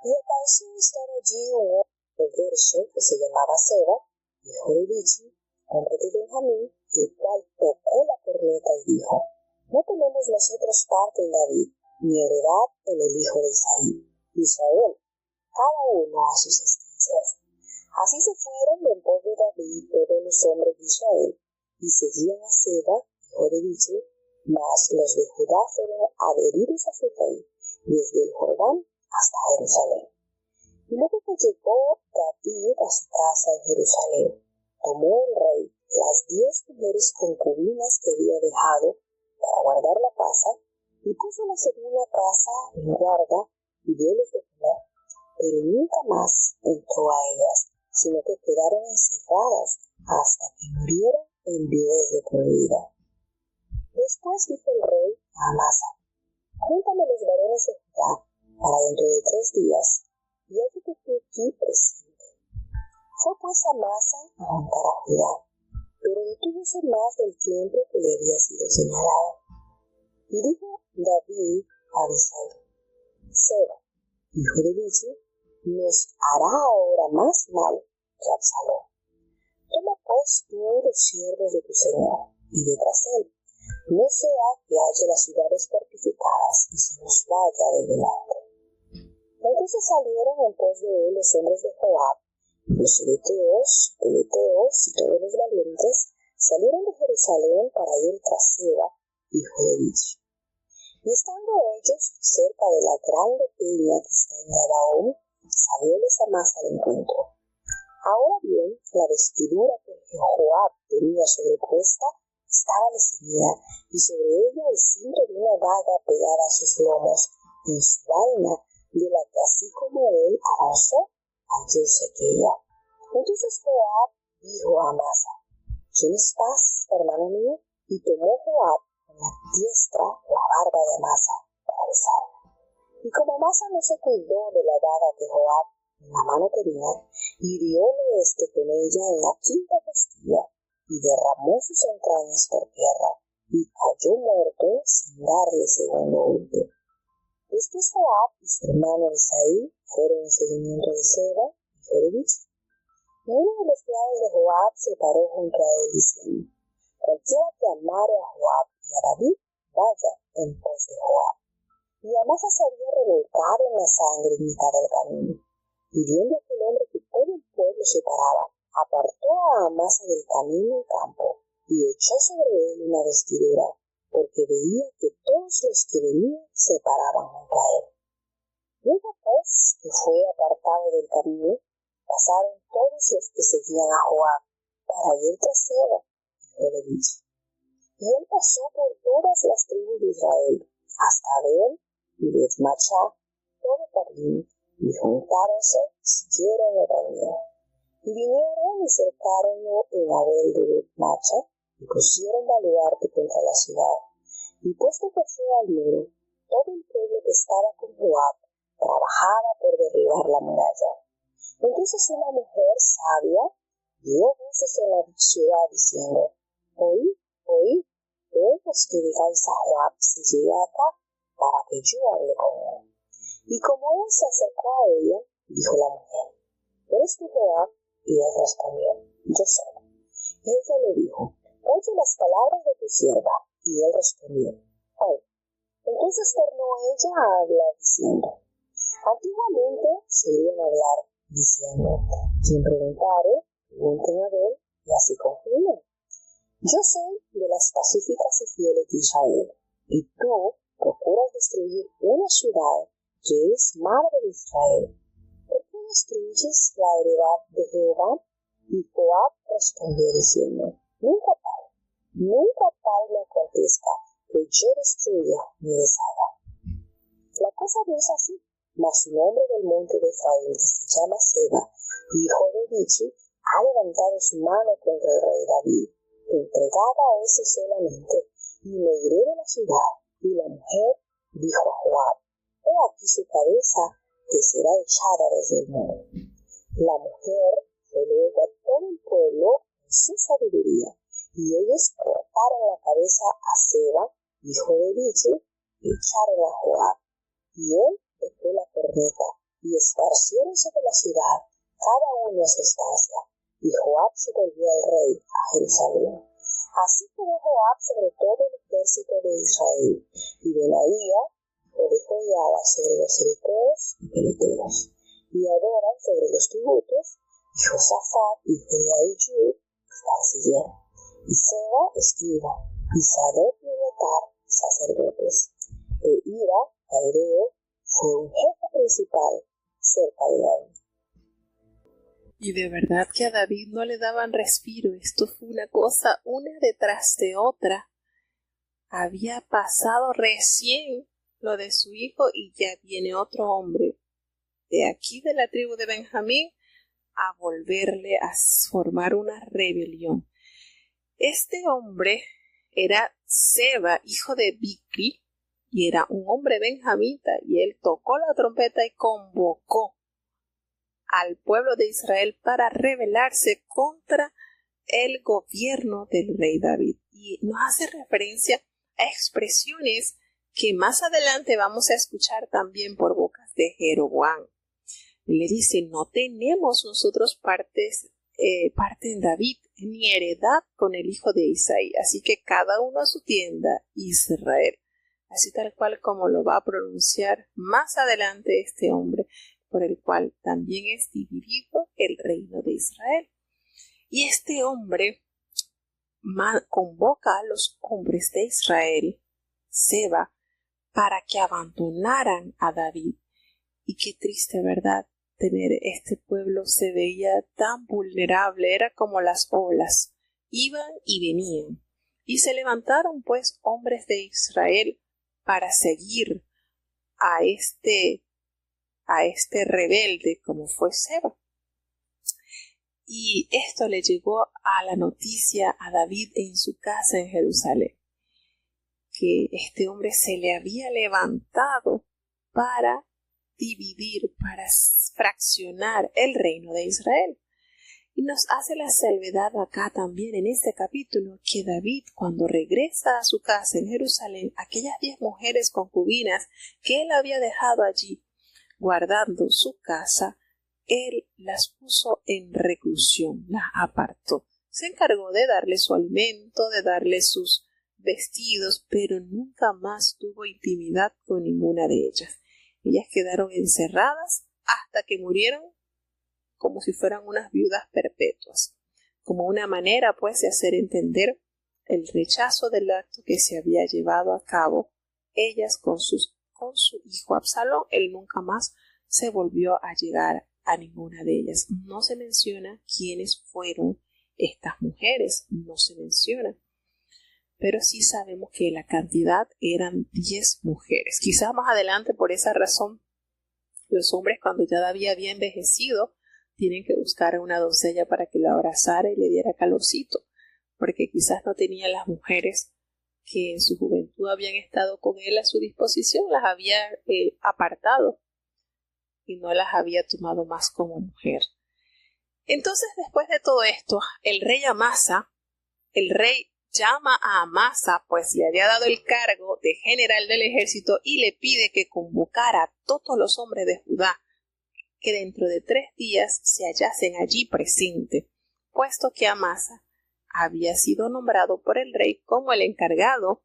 Y acaeció estar allí un hombre perverso que se llamaba Seba, hijo de Bichi, hombre de Benjamín, el cual tocó la corneta y dijo, no tenemos nosotros parte en David, ni heredad en el hijo de Israel, cada uno a sus estancias. Así se fueron en pos de David todos los hombres de Israel, y seguían a Seba, hijo de Bichi, mas los de Judá fueron adheridos a su rey, desde el Jordán hasta Jerusalén. Y luego que llegó David a su casa en Jerusalén, tomó el rey las 10 mujeres concubinas que había dejado para guardar la casa, y puso la segunda casa en guarda y dioles de comer, pero nunca más entró a ellas, sino que quedaron encerradas hasta que murieron en viudez de por vida. Después dijo el rey a Amasa, júntame los varones de Judá para dentro de 3 días, y hállate tú aquí presente. Fue pues Amasa a juntar a Judá, pero detúvose más del tiempo que le había sido señalado. Y dijo David a Abisai, Seba, hijo de Bichi, nos hará ahora más mal que Absalón. Toma pues tú los siervos de tu señor, y ve tras él, no sea que haya las ciudades fortificadas y se nos vaya de delante. Entonces salieron en pos de él los hombres de Joab, los peleteos y todos los valientes salieron de Jerusalén para ir tras Seba, hijo de Bichi. Y estando ellos cerca de la grande peña que está en Gabaón, salióles Amasa al encuentro. Ahora bien, la vestidura que Joab tenía sobrepuesta estaba ceñida, y sobre ella el cinto de una daga pegada a sus lomos, y en su vaina, de la que así como él avanzó, hallóse aquella. Entonces Joab dijo a Amasa: ¿quién estás, hermano mío? Y tomó Joab con la diestra la barba de Amasa para besarla. Y como Amasa no se cuidó de la daga que Joab en la mano tenía, hirióle con ella en la quinta costilla y derramó sus entrañas por tierra y cayó muerto sin darle segundo golpe. Después Joab y su hermano Isaí fueron en seguimiento de Seba, hijo de Bichi. Y uno de los criados de Joab se paró junto a él diciendo: cualquiera que amare a Joab y a David, vaya en pos de Joab. Y Amasa se había revolcado en la sangre en mitad del camino. Y viendo aquel hombre que todo el pueblo se paraba, apartó a Amasa del camino en campo y echó sobre él una vestidura, porque veía que todos los que venían se paraban junto a él. Luego pues que fue apartado del camino, pasaron todos los que seguían a Joab para ir tras Seba, hijo de Bichi. Y él pasó por todas las tribus de Israel, hasta Abel y Bet-Machá, todo Carmín, y juntáronse siquiera en Oranía. Y vinieron y cercaronlo en Abel de Bet-Machá, y pusieron baluarte contra la ciudad. Y puesto que fue al muro, todo el pueblo que estaba con Joab trabajaba por derribar la muralla. Entonces una mujer sabia dio voces en la ciudad diciendo: oíd, todos que digáis a Joab si llega acá, para que yo hable con él. Y como él se acercó a ella, dijo la mujer: ¿eres tú Joab? Y él respondió: yo soy. Y ella le dijo: oye las palabras de tu sierva. Y él respondió: oye. Entonces tornó ella a hablar diciendo: antiguamente solían hablar diciendo: quien preguntare, pregunten a ver, y así concluyen. Yo soy de las pacíficas y fieles de Israel, y tú procuras destruir una ciudad que es madre de Israel. ¿Por qué destruyes la heredad de Jehová? Y Joab respondió diciendo: nunca tal me acontezca que yo destruya ni deshaga. La cosa no es así, mas un hombre del monte de Efraín que se llama Seba, hijo de Bichi, ha levantado su mano contra el rey David. Entregada a ese solamente, y me iré de la ciudad. Y la mujer dijo a Joab: he aquí su cabeza, que será echada desde el muro. La mujer fue luego a todo el pueblo en su sabiduría, y ellos cortaron la cabeza a Seba, hijo de Bichi, y echaron a Joab. Y él tocó la corneta, y esparciéronse de la ciudad, cada uno a su estancia. Y Joab se volvió al rey a Jerusalén. Así quedó Joab sobre todo el ejército de Israel, y Benaía, hijo de Joiada, sobre los eriteos y peleteos, y Adoram sobre los tributos, y Josafat, hijo de Ahijud, canciller, y Seba, escriba, y Sadoc y Abiatar, sacerdotes, e Ira, caireo, fue un jefe principal cerca de David. Y de verdad que a David no le daban respiro. Esto fue una cosa una detrás de otra. Había pasado recién lo de su hijo y ya viene otro hombre de aquí de la tribu de Benjamín a volverle a formar una rebelión. Este hombre era Seba, hijo de Bicri, y era un hombre benjamita, y él tocó la trompeta y convocó al pueblo de Israel para rebelarse contra el gobierno del rey David. Y nos hace referencia a expresiones que más adelante vamos a escuchar también por bocas de Jeroboam. Le dice: no tenemos nosotros parte en David, ni heredad con el hijo de Isaí, así que cada uno a su tienda, Israel. Así tal cual como lo va a pronunciar más adelante este hombre, por el cual también es dividido el reino de Israel. Y este hombre convoca a los hombres de Israel, Seba, para que abandonaran a David. Y qué triste, ¿verdad? Tener este pueblo se veía tan vulnerable, era como las olas, iban y venían. Y se levantaron pues hombres de Israel para seguir a este rebelde como fue Seba. Y esto le llegó a la noticia a David en su casa en Jerusalén, que este hombre se le había levantado para dividir, para fraccionar el reino de Israel. Y nos hace la salvedad acá también en este capítulo que David, cuando regresa a su casa en Jerusalén, aquellas 10 mujeres concubinas que él había dejado allí guardando su casa, él las puso en reclusión, las apartó. Se encargó de darle su alimento, de darle sus vestidos, pero nunca más tuvo intimidad con ninguna de ellas. Ellas quedaron encerradas hasta que murieron como si fueran unas viudas perpetuas, como una manera pues de hacer entender el rechazo del acto que se había llevado a cabo ellas con su hijo Absalón. Él nunca más se volvió a llegar a ninguna de ellas. No se menciona quiénes fueron estas mujeres, no se menciona, pero sí sabemos que la cantidad eran 10 mujeres. Quizás más adelante, por esa razón, los hombres, cuando ya David había envejecido, tienen que buscar a una doncella para que lo abrazara y le diera calorcito, porque quizás no tenían las mujeres que en su juventud habían estado con él a su disposición, las había apartado y no las había tomado más como mujer. Entonces, después de todo esto, el rey llama a Amasa, pues le había dado el cargo de general del ejército, y le pide que convocara a todos los hombres de Judá que dentro de 3 días se hallasen allí presentes, puesto que Amasa había sido nombrado por el rey como el encargado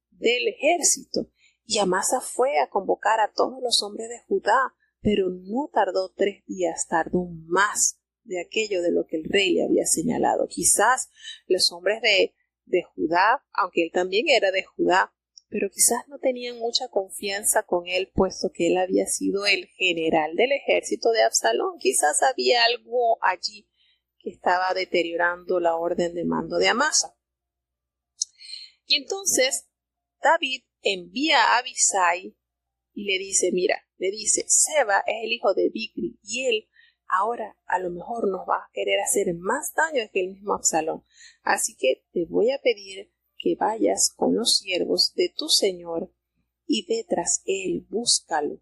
del ejército. Y Amasa fue a convocar a todos los hombres de Judá, pero no tardó 3 días, tardó más de aquello de lo que el rey le había señalado. Quizás los hombres de Judá, aunque él también era de Judá, pero quizás no tenían mucha confianza con él, puesto que él había sido el general del ejército de Absalón. Quizás había algo allí que estaba deteriorando la orden de mando de Amasa. Y entonces David envía a Abisai y le dice, Seba es el hijo de Bicri, y él ahora a lo mejor nos va a querer hacer más daño que el mismo Absalón. Así que te voy a pedir que vayas con los siervos de tu señor y ve tras él, búscalo.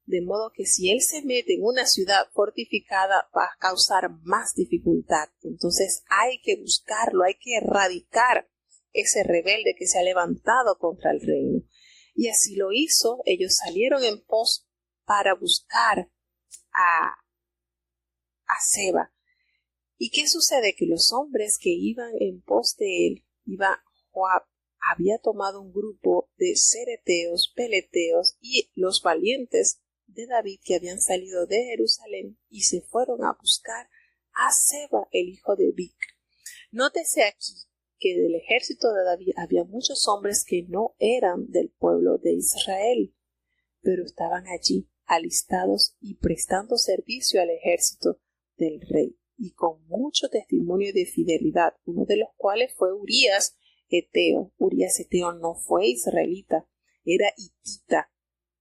De modo que si él se mete en una ciudad fortificada va a causar más dificultad. Entonces hay que buscarlo, hay que erradicar ese rebelde que se ha levantado contra el reino. Y así lo hizo. Ellos salieron en pos para buscar a Seba. ¿Y qué sucede? Que los hombres que iban en pos de él, Joab había tomado un grupo de cereteos, peleteos y los valientes de David que habían salido de Jerusalén y se fueron a buscar a Seba, el hijo de Bicri. Nótese aquí que del ejército de David había muchos hombres que no eran del pueblo de Israel, pero estaban allí alistados y prestando servicio al ejército del rey, y con mucho testimonio de fidelidad, uno de los cuales fue Urías Eteo. Urías Eteo no fue israelita, era hitita,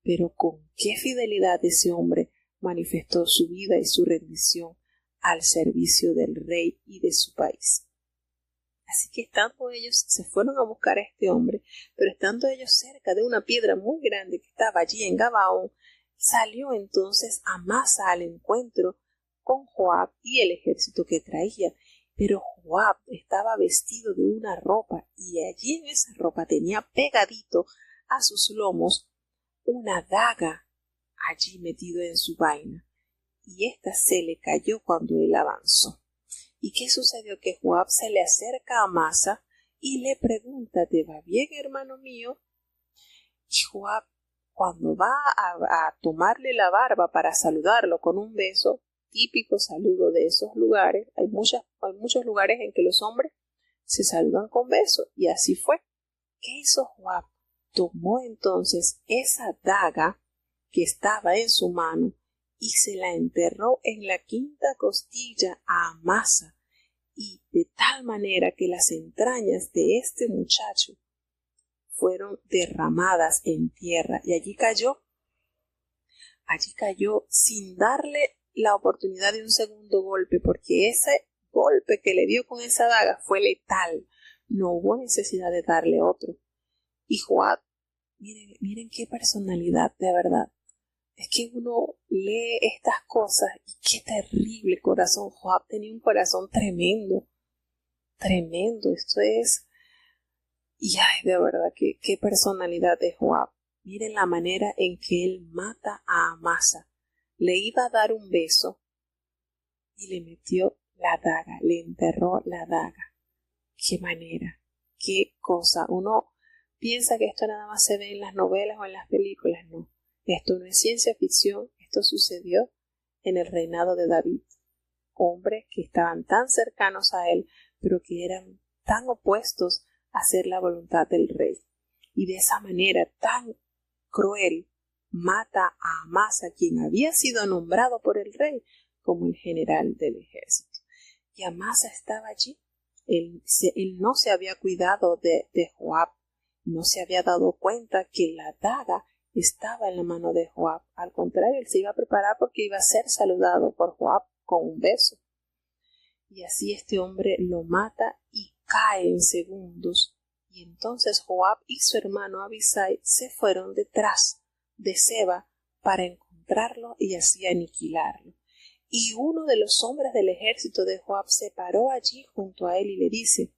pero con qué fidelidad ese hombre manifestó su vida y su rendición al servicio del rey y de su país. Así que estando ellos, se fueron a buscar a este hombre, pero estando ellos cerca de una piedra muy grande que estaba allí en Gabaón, salió entonces Amasa al encuentro con Joab y el ejército que traía. Pero Joab estaba vestido de una ropa, y allí en esa ropa tenía pegadito a sus lomos una daga allí metido en su vaina, y ésta se le cayó cuando él avanzó. ¿Y qué sucedió? Que Joab se le acerca a Amasa y le pregunta, ¿te va bien, hermano mío? Y Joab, cuando va a tomarle la barba para saludarlo con un beso, típico saludo de esos lugares, hay muchos lugares en que los hombres se saludan con besos, y así fue. ¿Qué hizo Joab? Tomó entonces esa daga que estaba en su mano y se la enterró en la quinta costilla a Amasa, y de tal manera que las entrañas de este muchacho fueron derramadas en tierra, y allí cayó sin darle la oportunidad de un segundo golpe, porque ese golpe que le dio con esa daga fue letal. No hubo necesidad de darle otro. Y Joab, miren qué personalidad, de verdad. Es que uno lee estas cosas y qué terrible corazón. Joab tenía un corazón tremendo. Tremendo. Esto es... Y ay, de verdad, qué personalidad de Joab. Miren la manera en que él mata a Amasa. Le iba a dar un beso y le metió la daga, le enterró la daga. Qué manera, qué cosa. Uno piensa que esto nada más se ve en las novelas o en las películas. No, esto no es ciencia ficción, esto sucedió en el reinado de David. Hombres que estaban tan cercanos a él, pero que eran tan opuestos a hacer la voluntad del rey. Y de esa manera tan cruel mata a Amasa, quien había sido nombrado por el rey como el general del ejército. Y Amasa estaba allí. Él no se había cuidado de Joab, no se había dado cuenta que la daga estaba en la mano de Joab. Al contrario, él se iba a preparar porque iba a ser saludado por Joab con un beso. Y así este hombre lo mata y cae en segundos. Y entonces Joab y su hermano Abisai se fueron detrás de Seba para encontrarlo y así aniquilarlo. Y uno de los hombres del ejército de Joab se paró allí junto a él y le dice: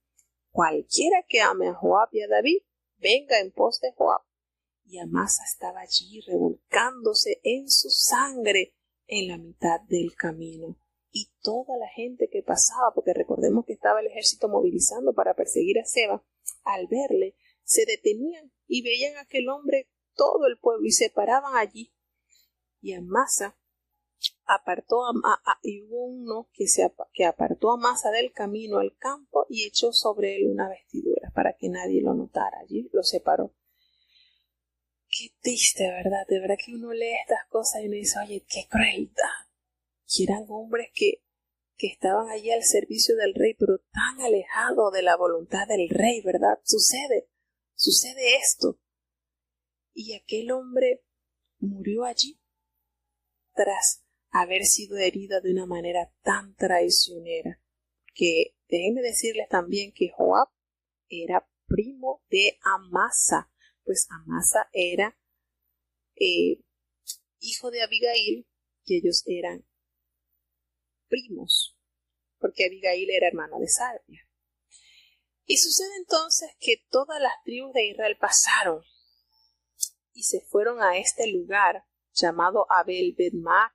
cualquiera que ame a Joab y a David, venga en pos de Joab. Y Amasa estaba allí revolcándose en su sangre en la mitad del camino. Y toda la gente que pasaba, porque recordemos que estaba el ejército movilizando para perseguir a Seba, al verle se detenían y veían a aquel hombre, todo el pueblo, y se paraban allí. Y Amasa apartó y hubo uno que apartó a Amasa del camino al campo y echó sobre él una vestidura para que nadie lo notara. Allí lo separó. Qué triste, ¿verdad? De verdad que uno lee estas cosas y uno dice: oye, qué crueldad. Y eran hombres que estaban allí al servicio del rey, pero tan alejados de la voluntad del rey, ¿verdad? Sucede esto. Y aquel hombre murió allí tras haber sido herida de una manera tan traicionera. Que déjenme decirles también que Joab era primo de Amasa, pues Amasa era hijo de Abigail y ellos eran primos, porque Abigail era hermana de Sarvia. Y sucede entonces que todas las tribus de Israel pasaron y se fueron a este lugar llamado Abel Bet-Maaca,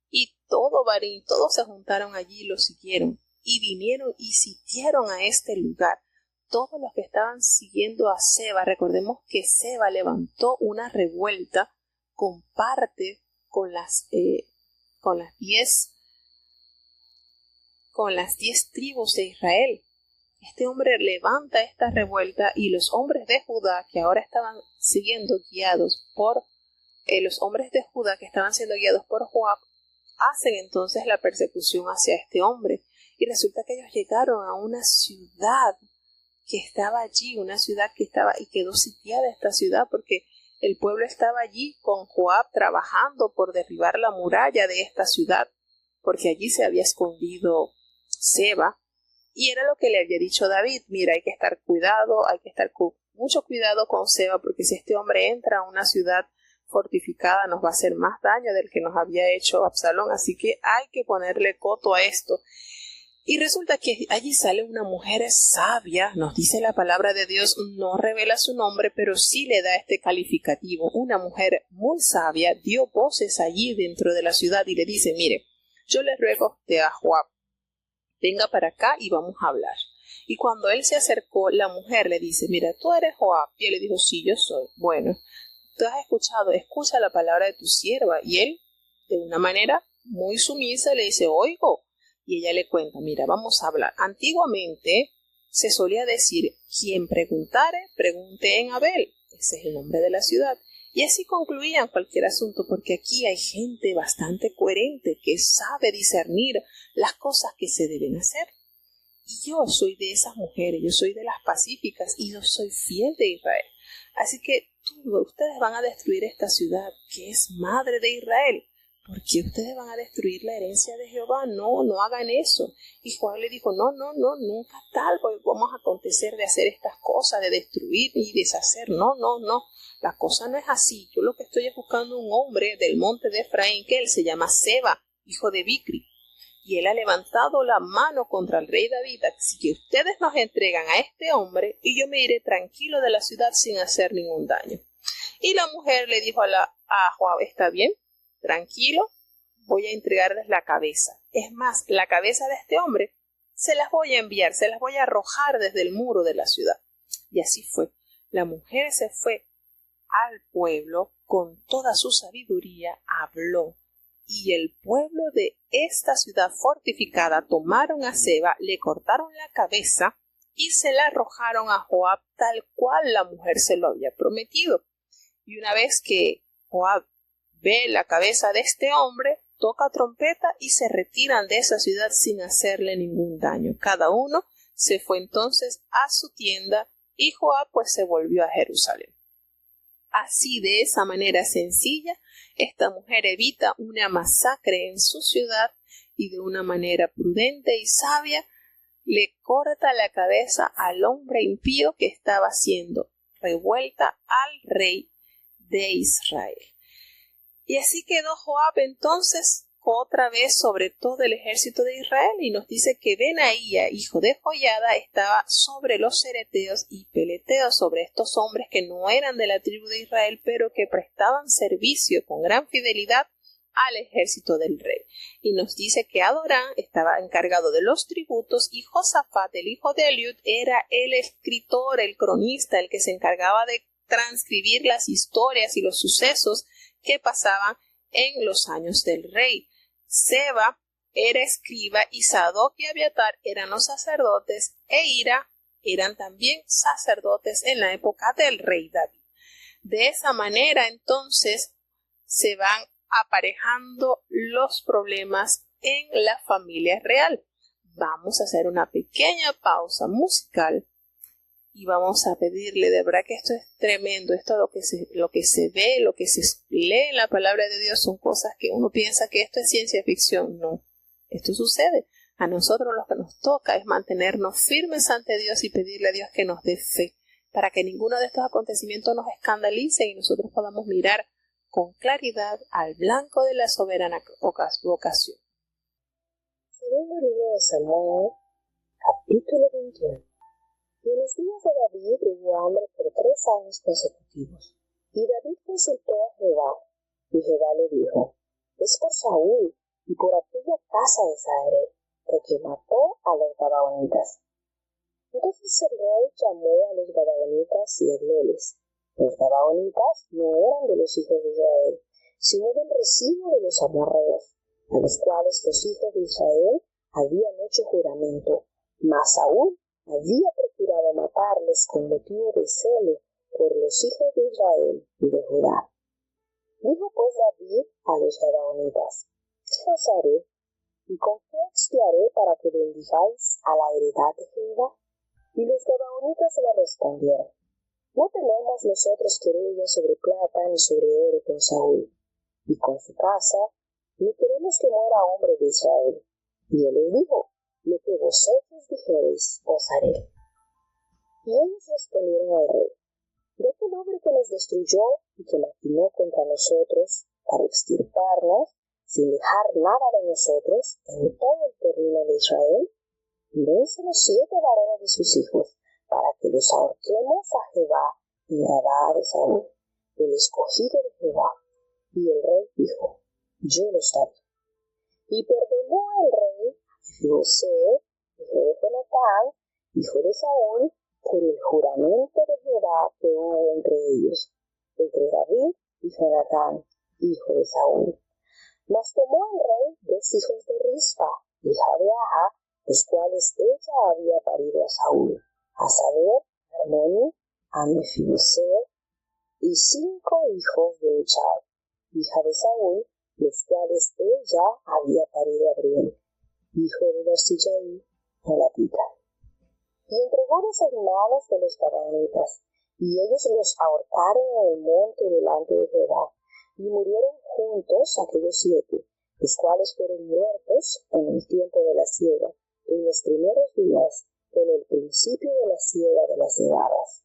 y todos se juntaron allí y lo siguieron, y vinieron y sitiaron a este lugar. Todos los que estaban siguiendo a Seba, recordemos que Seba levantó una revuelta con las 10 tribus de Israel. Este hombre levanta esta revuelta y los hombres de Judá que ahora estaban siendo guiados por Joab, hacen entonces la persecución hacia este hombre. Y resulta que ellos llegaron a una ciudad que estaba allí, una ciudad que estaba y quedó sitiada esta ciudad porque el pueblo estaba allí con Joab trabajando por derribar la muralla de esta ciudad, porque allí se había escondido Seba. Y era lo que le había dicho David: mira, hay que estar con mucho cuidado con Seba, porque si este hombre entra a una ciudad fortificada nos va a hacer más daño del que nos había hecho Absalón, así que hay que ponerle coto a esto. Y resulta que allí sale una mujer sabia, nos dice la palabra de Dios, no revela su nombre, pero sí le da este calificativo. Una mujer muy sabia dio voces allí dentro de la ciudad y le dice: mire, yo le ruego a Joab, venga para acá y vamos a hablar. Y cuando él se acercó, la mujer le dice: mira, tú eres Joab. Y él le dijo: sí, yo soy. Bueno, tú has escuchado, escucha la palabra de tu sierva. Y él, de una manera muy sumisa, le dice: oigo. Y ella le cuenta: mira, vamos a hablar. Antiguamente se solía decir: quien preguntare, pregunte en Abel. Ese es el nombre de la ciudad. Y así concluían cualquier asunto, porque aquí hay gente bastante coherente que sabe discernir las cosas que se deben hacer. Y yo soy de esas mujeres, yo soy de las pacíficas y yo soy fiel de Israel. Así que ustedes van a destruir esta ciudad que es madre de Israel. ¿por qué ustedes van a destruir la herencia de Jehová? No, no hagan eso. Y Joab le dijo, no, nunca tal, pues vamos a acontecer de hacer estas cosas, de destruir y deshacer. No, la cosa no es así. Yo lo que estoy es buscando un hombre del monte de Efraín, que él se llama Seba, hijo de Bicri. Y él ha levantado la mano contra el rey David, así que ustedes nos entregan a este hombre y yo me iré tranquilo de la ciudad sin hacer ningún daño. Y la mujer le dijo a Joab, está bien, tranquilo, voy a entregarles la cabeza. Es más, la cabeza de este hombre se las voy a enviar, se las voy a arrojar desde el muro de la ciudad. Y así fue. La mujer se fue al pueblo con toda su sabiduría, habló. Y el pueblo de esta ciudad fortificada tomaron a Seba, le cortaron la cabeza y se la arrojaron a Joab tal cual la mujer se lo había prometido. Y una vez que Joab ve la cabeza de este hombre, toca trompeta y se retiran de esa ciudad sin hacerle ningún daño. Cada uno se fue entonces a su tienda y Joab pues se volvió a Jerusalén. Así, de esa manera sencilla, esta mujer evita una masacre en su ciudad y de una manera prudente y sabia le corta la cabeza al hombre impío que estaba haciendo revuelta al rey de Israel. Y así quedó Joab entonces otra vez sobre todo el ejército de Israel, y nos dice que Benaía, hijo de Joiada, estaba sobre los cereteos y peleteos, sobre estos hombres que no eran de la tribu de Israel, pero que prestaban servicio con gran fidelidad al ejército del rey. Y nos dice que Adorán estaba encargado de los tributos y Josafat, el hijo de Eliud, era el escritor, el cronista, el que se encargaba de transcribir las historias y los sucesos que pasaban en los años del rey. Seba era escriba y Sadoc y Abiatar eran los sacerdotes e Ira eran también sacerdotes en la época del rey David. De esa manera entonces se van aparejando los problemas en la familia real. Vamos a hacer una pequeña pausa musical y vamos a pedirle, de verdad que esto es tremendo, esto lo que se ve, lo que se lee en la palabra de Dios son cosas que uno piensa que esto es ciencia ficción. No, esto sucede. A nosotros lo que nos toca es mantenernos firmes ante Dios y pedirle a Dios que nos dé fe, para que ninguno de estos acontecimientos nos escandalice y nosotros podamos mirar con claridad al blanco de la soberana vocación. Segundo libro de Samuel, capítulo 21. Y en los días de David hubo hambre por 3 años consecutivos. Y David consultó a Jehová, y Jehová le dijo, es por Saúl y por aquella casa de Saere, porque mató a los gabaonitas. Entonces el rey llamó a los gabaonitas y hablóles. Los gabaonitas no eran de los hijos de Israel, sino del residuo de los amorreos, a los cuales los hijos de Israel habían hecho juramento, mas Saúl había procurado matarles con motivo de celo por los hijos de Israel y de Judá. Dijo pues David a los gabaonitas, ¿qué os haré? ¿Y con qué expiaré para que bendigáis a la heredad de Jehová? Y los gabaonitas le respondieron, no tenemos nosotros querella sobre plata ni sobre oro con Saúl, y con su casa, ni queremos que muera hombre de Israel. Y él les dijo, lo que vosotros dijereis os haré. Y ellos respondieron al rey, de aquel hombre que nos destruyó y que maquinó contra nosotros para extirparnos, sin dejar nada de nosotros en todo el terreno de Israel, dénsenos 7 varones de sus hijos, para que los ahorquemos a Jehová en Gabaa de Saúl, el escogido de Jehová. Y el rey dijo, yo los daré. Y perdonó el rey Mefiboseth, hijo de Jonatán, hijo de Saúl, por el juramento de Jehová que hubo entre ellos, entre David y Jonatán, hijo de Saúl. Mas tomó el rey 2 hijos de Rispa, hija de Aja, los cuales ella había parido a Saúl, a saber, a Armoni, a Mefiboseth, y 5 hijos de Uchai, hija de Saúl, los cuales ella había parido a Abriel, hijo de Barzillai, Jolatita. Y entregó los hermanos de los gabaonitas, y ellos los ahorcaron en el monte delante de Jehová, y murieron juntos aquellos 7, los cuales fueron muertos en el tiempo de la siega, en los primeros días, en el principio de la siega de las cebadas.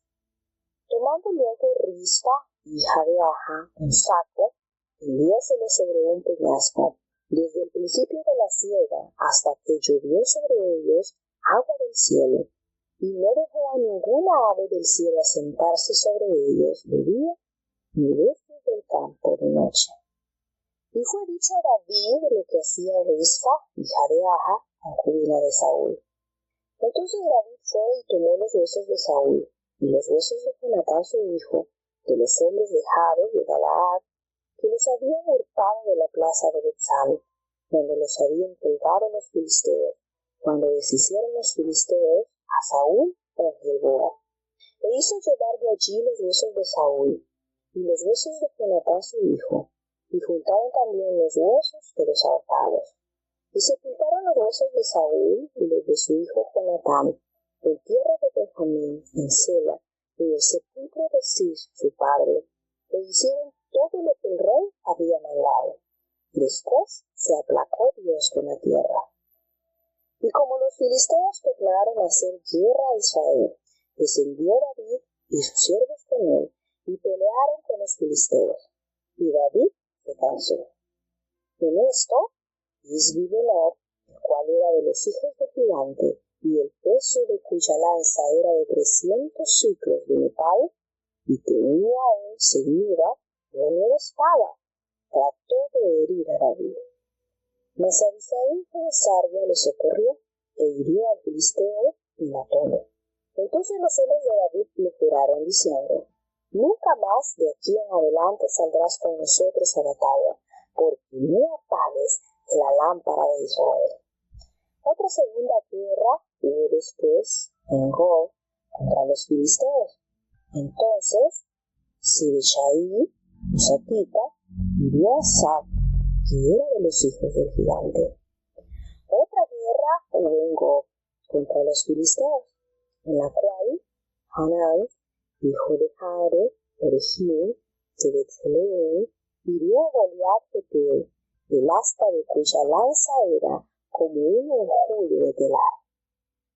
Tomando luego Rispa, hija de Aja, un saco, enviáselo sobre un peñasco, desde el principio de la siega hasta que llovió sobre ellos agua del cielo, y no dejó a ninguna ave del cielo asentarse sobre ellos de día, ni bestias del campo de noche. Y fue dicho a David lo que hacía Rispa, hija de Aja, concubina de Saúl. Entonces David fue y tomó los huesos de Saúl, y los huesos de Jonatán su hijo, de los hombres de Jabes de Galaad, que los habían hurtado de la plaza de Betzal, donde los habían colgado los filisteos, cuando deshicieron los filisteos a Saúl en Gilboa. E hizo llevar de allí los huesos de Saúl, y los huesos de Jonatán su hijo, y juntaron también los huesos de los ahorcados. Y sepultaron los huesos de Saúl y los de su hijo Jonatán, en tierra de Benjamín, en Sela, en el sepulcro de Cis, su padre, e hicieron todo lo que el rey había mandado. Después se aplacó Dios con la tierra. Y como los filisteos tornaron a hacer guerra a Israel, descendió David y sus siervos con él, y pelearon con los filisteos. Y David se cansó. En esto, Isbi-Benob, el cual era de los hijos de Gigante, y el peso de cuya lanza era de 300 ciclos de metal, y tenía aún ceñida una nueva espada, trató de herir a David. Mas Abisai, hijo de Sarvia, le socorrió, e hirió al filisteo y matólo. Entonces los hombres de David le juraron, diciendo: nunca más de aquí en adelante saldrás con nosotros a batalla, porque no apagues la lámpara de Israel. Otra segunda guerra hubo después en Gob contra los filisteos. Entonces Sibeshai, husatita, hirió a Sab, que era de los hijos del gigante. Otra guerra hubo en Gob contra los filisteos, en la cual Hanán, hijo de Jare, Orejim, de Betlehem, hirió a Goliat de Tel, el asta de cuya lanza era como un enjulio de telar.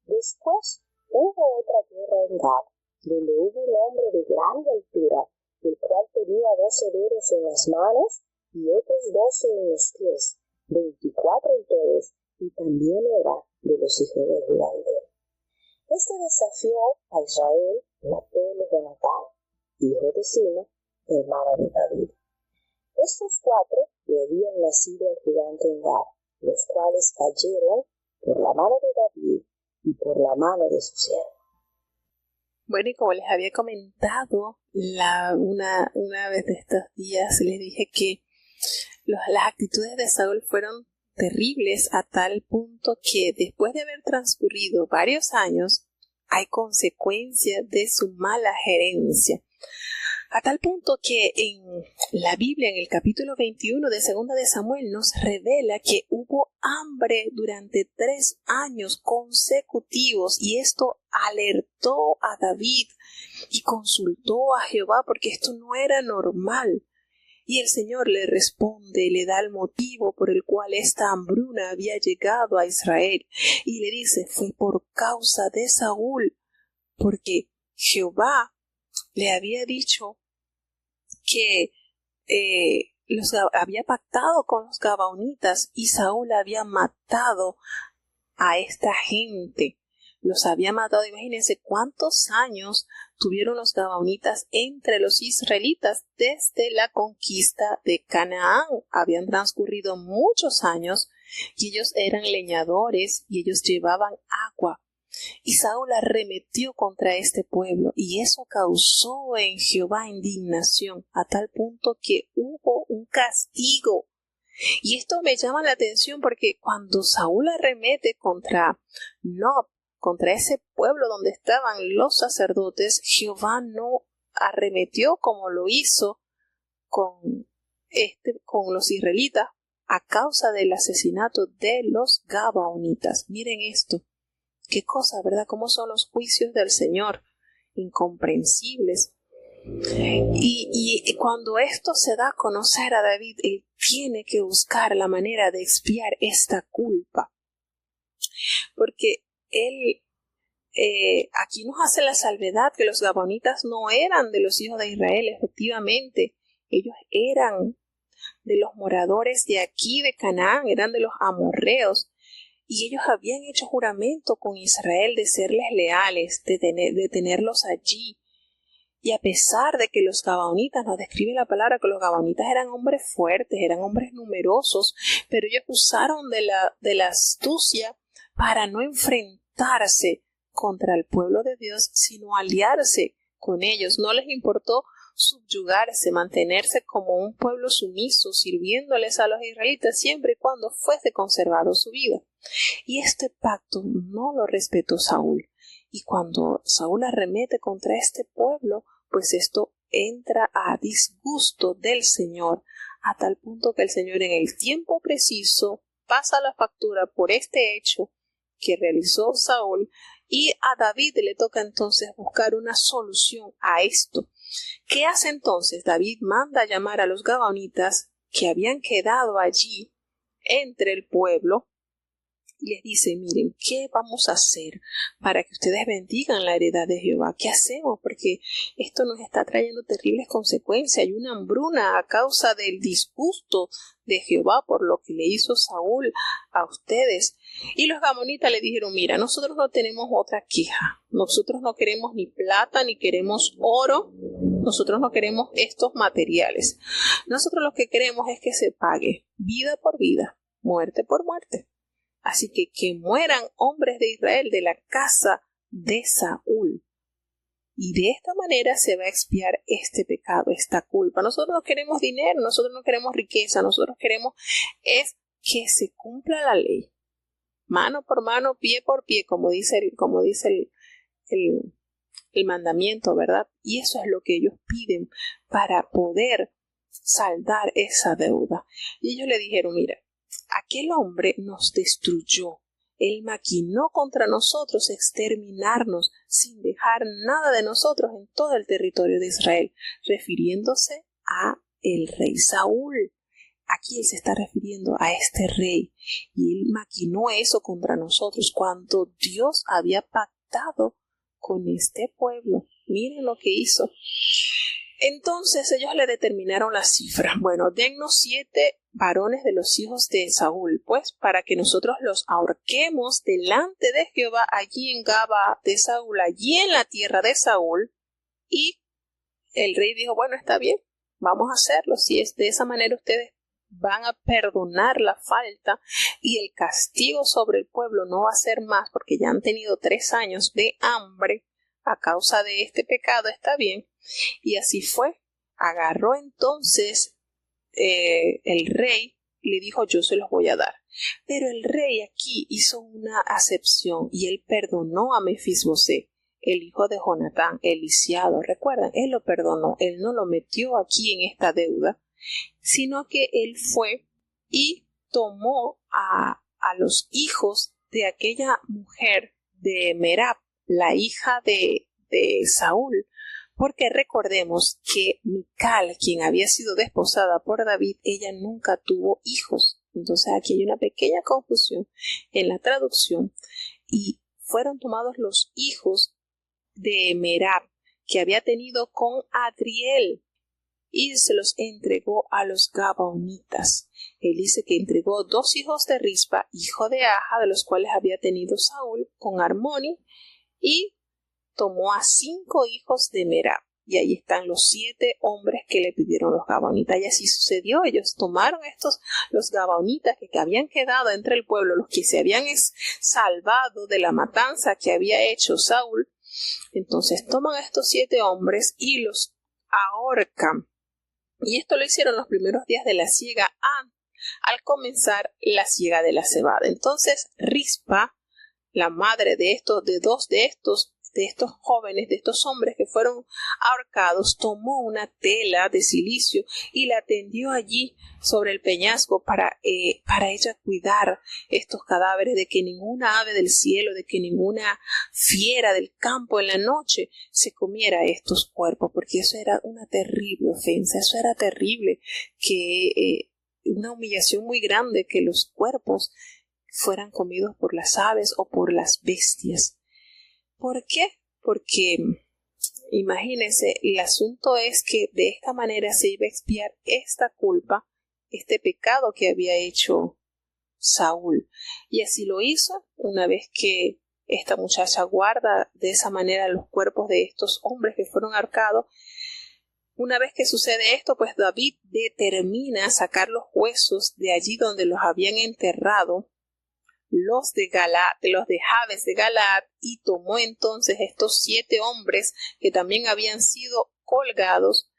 Después hubo otra guerra en Gad, donde hubo un hombre de grande altura, el cual tenía 12 dedos en las manos y otros 12 en los pies, 24 en todos, y también era de los hijos del gigante. Este desafió a Israel, matólo Jonatán, hijo de Sima, hermano de David. Estos 4 le habían nacido al gigante en Gad, los cuales cayeron por la mano de David y por la mano de su siervo. Bueno, y como les había comentado una vez de estos días, les dije que las actitudes de Saúl fueron terribles a tal punto que después de haber transcurrido varios años, hay consecuencias de su mala gerencia. A tal punto que en la Biblia, en el capítulo 21 de Segunda de Samuel, nos revela que hubo hambre durante 3 años consecutivos, y esto alertó a David y consultó a Jehová porque esto no era normal. Y el Señor le responde, le da el motivo por el cual esta hambruna había llegado a Israel, y le dice: fue por causa de Saúl, porque Jehová le había dicho que había pactado con los gabaonitas, y Saúl había matado a esta gente. Los había matado. Imagínense cuántos años tuvieron los gabaonitas entre los israelitas desde la conquista de Canaán. Habían transcurrido muchos años y ellos eran leñadores y ellos llevaban agua. Y Saúl arremetió contra este pueblo, y eso causó en Jehová indignación, a tal punto que hubo un castigo. Y esto me llama la atención porque cuando Saúl arremete contra Nob, contra ese pueblo donde estaban los sacerdotes, Jehová no arremetió como lo hizo con los israelitas a causa del asesinato de los gabaonitas. Miren esto. Qué cosa, ¿verdad? ¿Cómo son los juicios del Señor? Incomprensibles. Y cuando esto se da a conocer a David, él tiene que buscar la manera de expiar esta culpa. Porque él aquí nos hace la salvedad que los gabaonitas no eran de los hijos de Israel, efectivamente. Ellos eran de los moradores de aquí de Canaán, eran de los amorreos. Y ellos habían hecho juramento con Israel de serles leales, de tenerlos allí. Y a pesar de que los gabaonitas, nos describe la palabra que los gabaonitas eran hombres fuertes, eran hombres numerosos, pero ellos usaron de la astucia para no enfrentarse contra el pueblo de Dios, sino aliarse con ellos. No les importó subyugarse, mantenerse como un pueblo sumiso, sirviéndoles a los israelitas siempre y cuando fuese conservado su vida. Y este pacto no lo respetó Saúl. Y cuando Saúl arremete contra este pueblo, pues esto entra a disgusto del Señor, a tal punto que el Señor en el tiempo preciso pasa la factura por este hecho que realizó Saúl, y a David le toca entonces buscar una solución a esto. ¿Qué hace entonces? David manda a llamar a los gabaonitas que habían quedado allí entre el pueblo, y les dice: miren, ¿qué vamos a hacer para que ustedes bendigan la heredad de Jehová? ¿Qué hacemos? Porque esto nos está trayendo terribles consecuencias. Hay una hambruna a causa del disgusto de Jehová por lo que le hizo Saúl a ustedes. Y los gabaonitas le dijeron: mira, nosotros no tenemos otra queja. Nosotros no queremos ni plata, ni queremos oro. Nosotros no queremos estos materiales. Nosotros lo que queremos es que se pague vida por vida, muerte por muerte. Así que mueran hombres de Israel de la casa de Saúl. Y de esta manera se va a expiar este pecado, esta culpa. Nosotros no queremos dinero, nosotros no queremos riqueza, nosotros queremos es que se cumpla la ley. Mano por mano, pie por pie, como dice el mandamiento, ¿verdad? Y eso es lo que ellos piden para poder saldar esa deuda. Y ellos le dijeron: mira, aquel hombre nos destruyó. Él maquinó contra nosotros exterminarnos sin dejar nada de nosotros en todo el territorio de Israel, refiriéndose a el rey Saúl. Aquí él se está refiriendo a este rey, y él maquinó eso contra nosotros cuando Dios había pactado con este pueblo. Miren lo que hizo. Entonces ellos le determinaron la cifra. Bueno, dennos 7 varones de los hijos de Saúl, pues, para que nosotros los ahorquemos delante de Jehová allí en Gaba de Saúl, allí en la tierra de Saúl. Y el rey dijo: bueno, está bien, vamos a hacerlo. Si es de esa manera, ustedes van a perdonar la falta y el castigo sobre el pueblo no va a ser más, porque ya han tenido 3 años de hambre a causa de este pecado. Está bien. Y así fue. Agarró entonces el rey y le dijo: yo se los voy a dar. Pero el rey aquí hizo una acepción y él perdonó a Mefisbosé, el hijo de Jonatán, el lisiado. Recuerdan, él lo perdonó, él no lo metió aquí en esta deuda, sino que él fue y tomó a los hijos de aquella mujer de Merab, la hija de Saúl, porque recordemos que Mical, quien había sido desposada por David, ella nunca tuvo hijos. Entonces aquí hay una pequeña confusión en la traducción, y fueron tomados los hijos de Merab que había tenido con Adriel, y se los entregó a los gabaonitas. Él dice que entregó 2 hijos de Rispa, hijo de Aja, de los cuales había tenido Saúl con Armoni, y tomó a 5 hijos de Merab. Y ahí están los 7 hombres que le pidieron los gabaonitas. Y así sucedió. Ellos tomaron los gabaonitas que habían quedado entre el pueblo, los que se habían salvado de la matanza que había hecho Saúl. Entonces toman a estos 7 hombres y los ahorcan. Y esto lo hicieron los primeros días de la siega al comenzar la siega de la cebada. Entonces Rispa, la madre de 2 de estos de estos jóvenes, de estos hombres que fueron ahorcados, tomó una tela de cilicio y la tendió allí sobre el peñasco para ella cuidar estos cadáveres, de que ninguna ave del cielo, de que ninguna fiera del campo en la noche se comiera estos cuerpos, porque eso era una terrible ofensa, eso era terrible, que una humillación muy grande que los cuerpos fueran comidos por las aves o por las bestias. ¿Por qué? Porque imagínense, el asunto es que de esta manera se iba a expiar esta culpa, este pecado que había hecho Saúl. Y así lo hizo una vez que esta muchacha guarda de esa manera los cuerpos de estos hombres que fueron ahorcados. Una vez que sucede esto, pues David determina sacar los huesos de allí donde los habían enterrado los de Jabes de Galaad, y tomó entonces estos 7 hombres que también habían sido colgados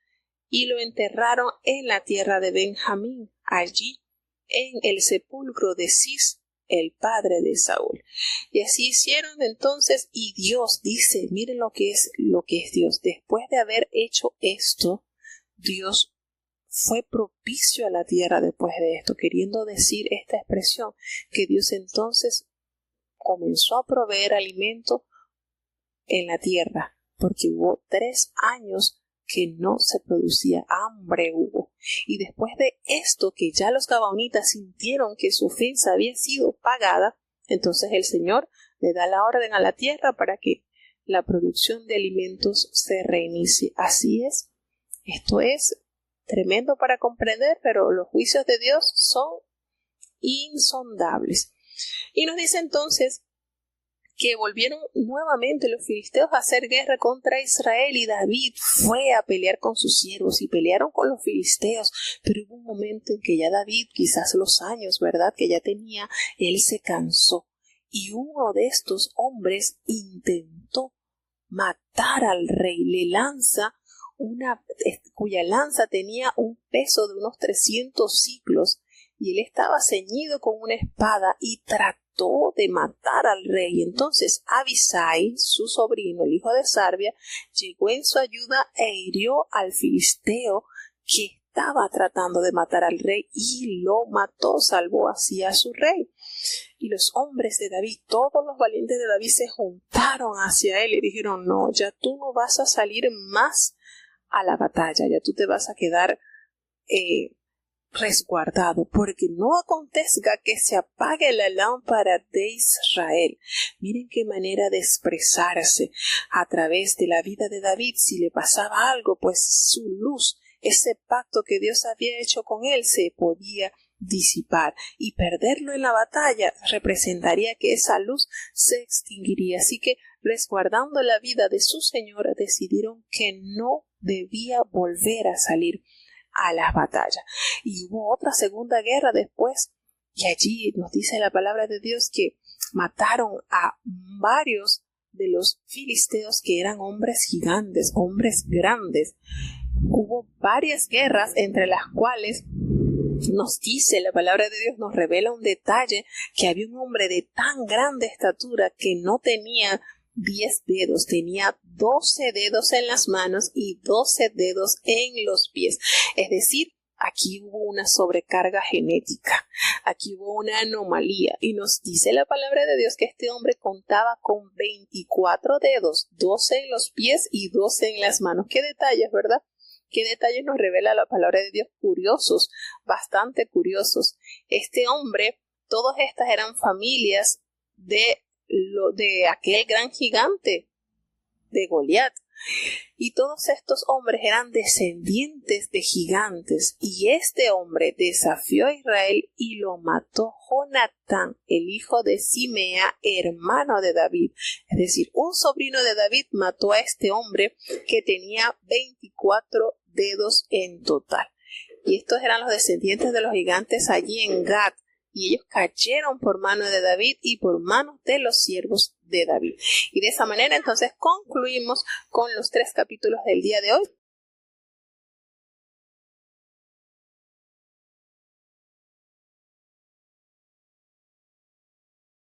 y lo enterraron en la tierra de Benjamín, allí en el sepulcro de Cis, el padre de Saúl. Y así hicieron entonces, y Dios dice, miren lo que es Dios. Después de haber hecho esto, Dios fue propicio a la tierra después de esto, queriendo decir esta expresión, que Dios entonces comenzó a proveer alimento en la tierra, porque hubo 3 años que no se producía, hambre hubo. Y después de esto, que ya los gabaonitas sintieron que su ofensa había sido pagada, entonces el Señor le da la orden a la tierra para que la producción de alimentos se reinicie. Así es. Esto es tremendo para comprender, pero los juicios de Dios son insondables. Y nos dice entonces que volvieron nuevamente los filisteos a hacer guerra contra Israel, y David fue a pelear con sus siervos y pelearon con los filisteos, pero hubo un momento en que ya David, quizás los años, ¿verdad?, que ya tenía, él se cansó, y uno de estos hombres intentó matar al rey, le lanza cuya lanza tenía un peso de unos 300 siclos, y él estaba ceñido con una espada y trató de matar al rey. Entonces Abisai, su sobrino, el hijo de Sarbia, llegó en su ayuda e hirió al filisteo que estaba tratando de matar al rey, y lo mató, salvó así a su rey. Y los hombres de David, todos los valientes de David, se juntaron hacia él y dijeron: no, ya tú no vas a salir más a la batalla, ya tú te vas a quedar resguardado, porque no acontezca que se apague la lámpara de Israel. Miren qué manera de expresarse a través de la vida de David. Si le pasaba algo, pues su luz, ese pacto que Dios había hecho con él, se podía disipar, y perderlo en la batalla representaría que esa luz se extinguiría. Así que, resguardando la vida de su señor, decidieron que no debía volver a salir a las batallas. Y hubo otra segunda guerra después, y allí nos dice la palabra de Dios que mataron a varios de los filisteos, que eran hombres gigantes, hombres grandes. Hubo varias guerras, entre las cuales nos dice la palabra de Dios, nos revela un detalle, que había un hombre de tan grande estatura que no tenía 10 dedos, tenía 12 dedos en las manos y 12 dedos en los pies. Es decir, aquí hubo una sobrecarga genética, aquí hubo una anomalía, y nos dice la palabra de Dios que este hombre contaba con 24 dedos, 12 en los pies y 12 en las manos. Qué detalles, ¿verdad? Qué detalles nos revela la palabra de Dios, curiosos, bastante curiosos. Este hombre, todas estas eran familias de aquel gran gigante, de Goliat. Y todos estos hombres eran descendientes de gigantes, y este hombre desafió a Israel y lo mató Jonatán, el hijo de Simea, hermano de David. Es decir, un sobrino de David mató a este hombre que tenía 24 dedos en total. Y estos eran los descendientes de los gigantes allí en Gat, y ellos cayeron por mano de David y por manos de los siervos de David. Y de esa manera entonces concluimos con los 3 capítulos del día de hoy.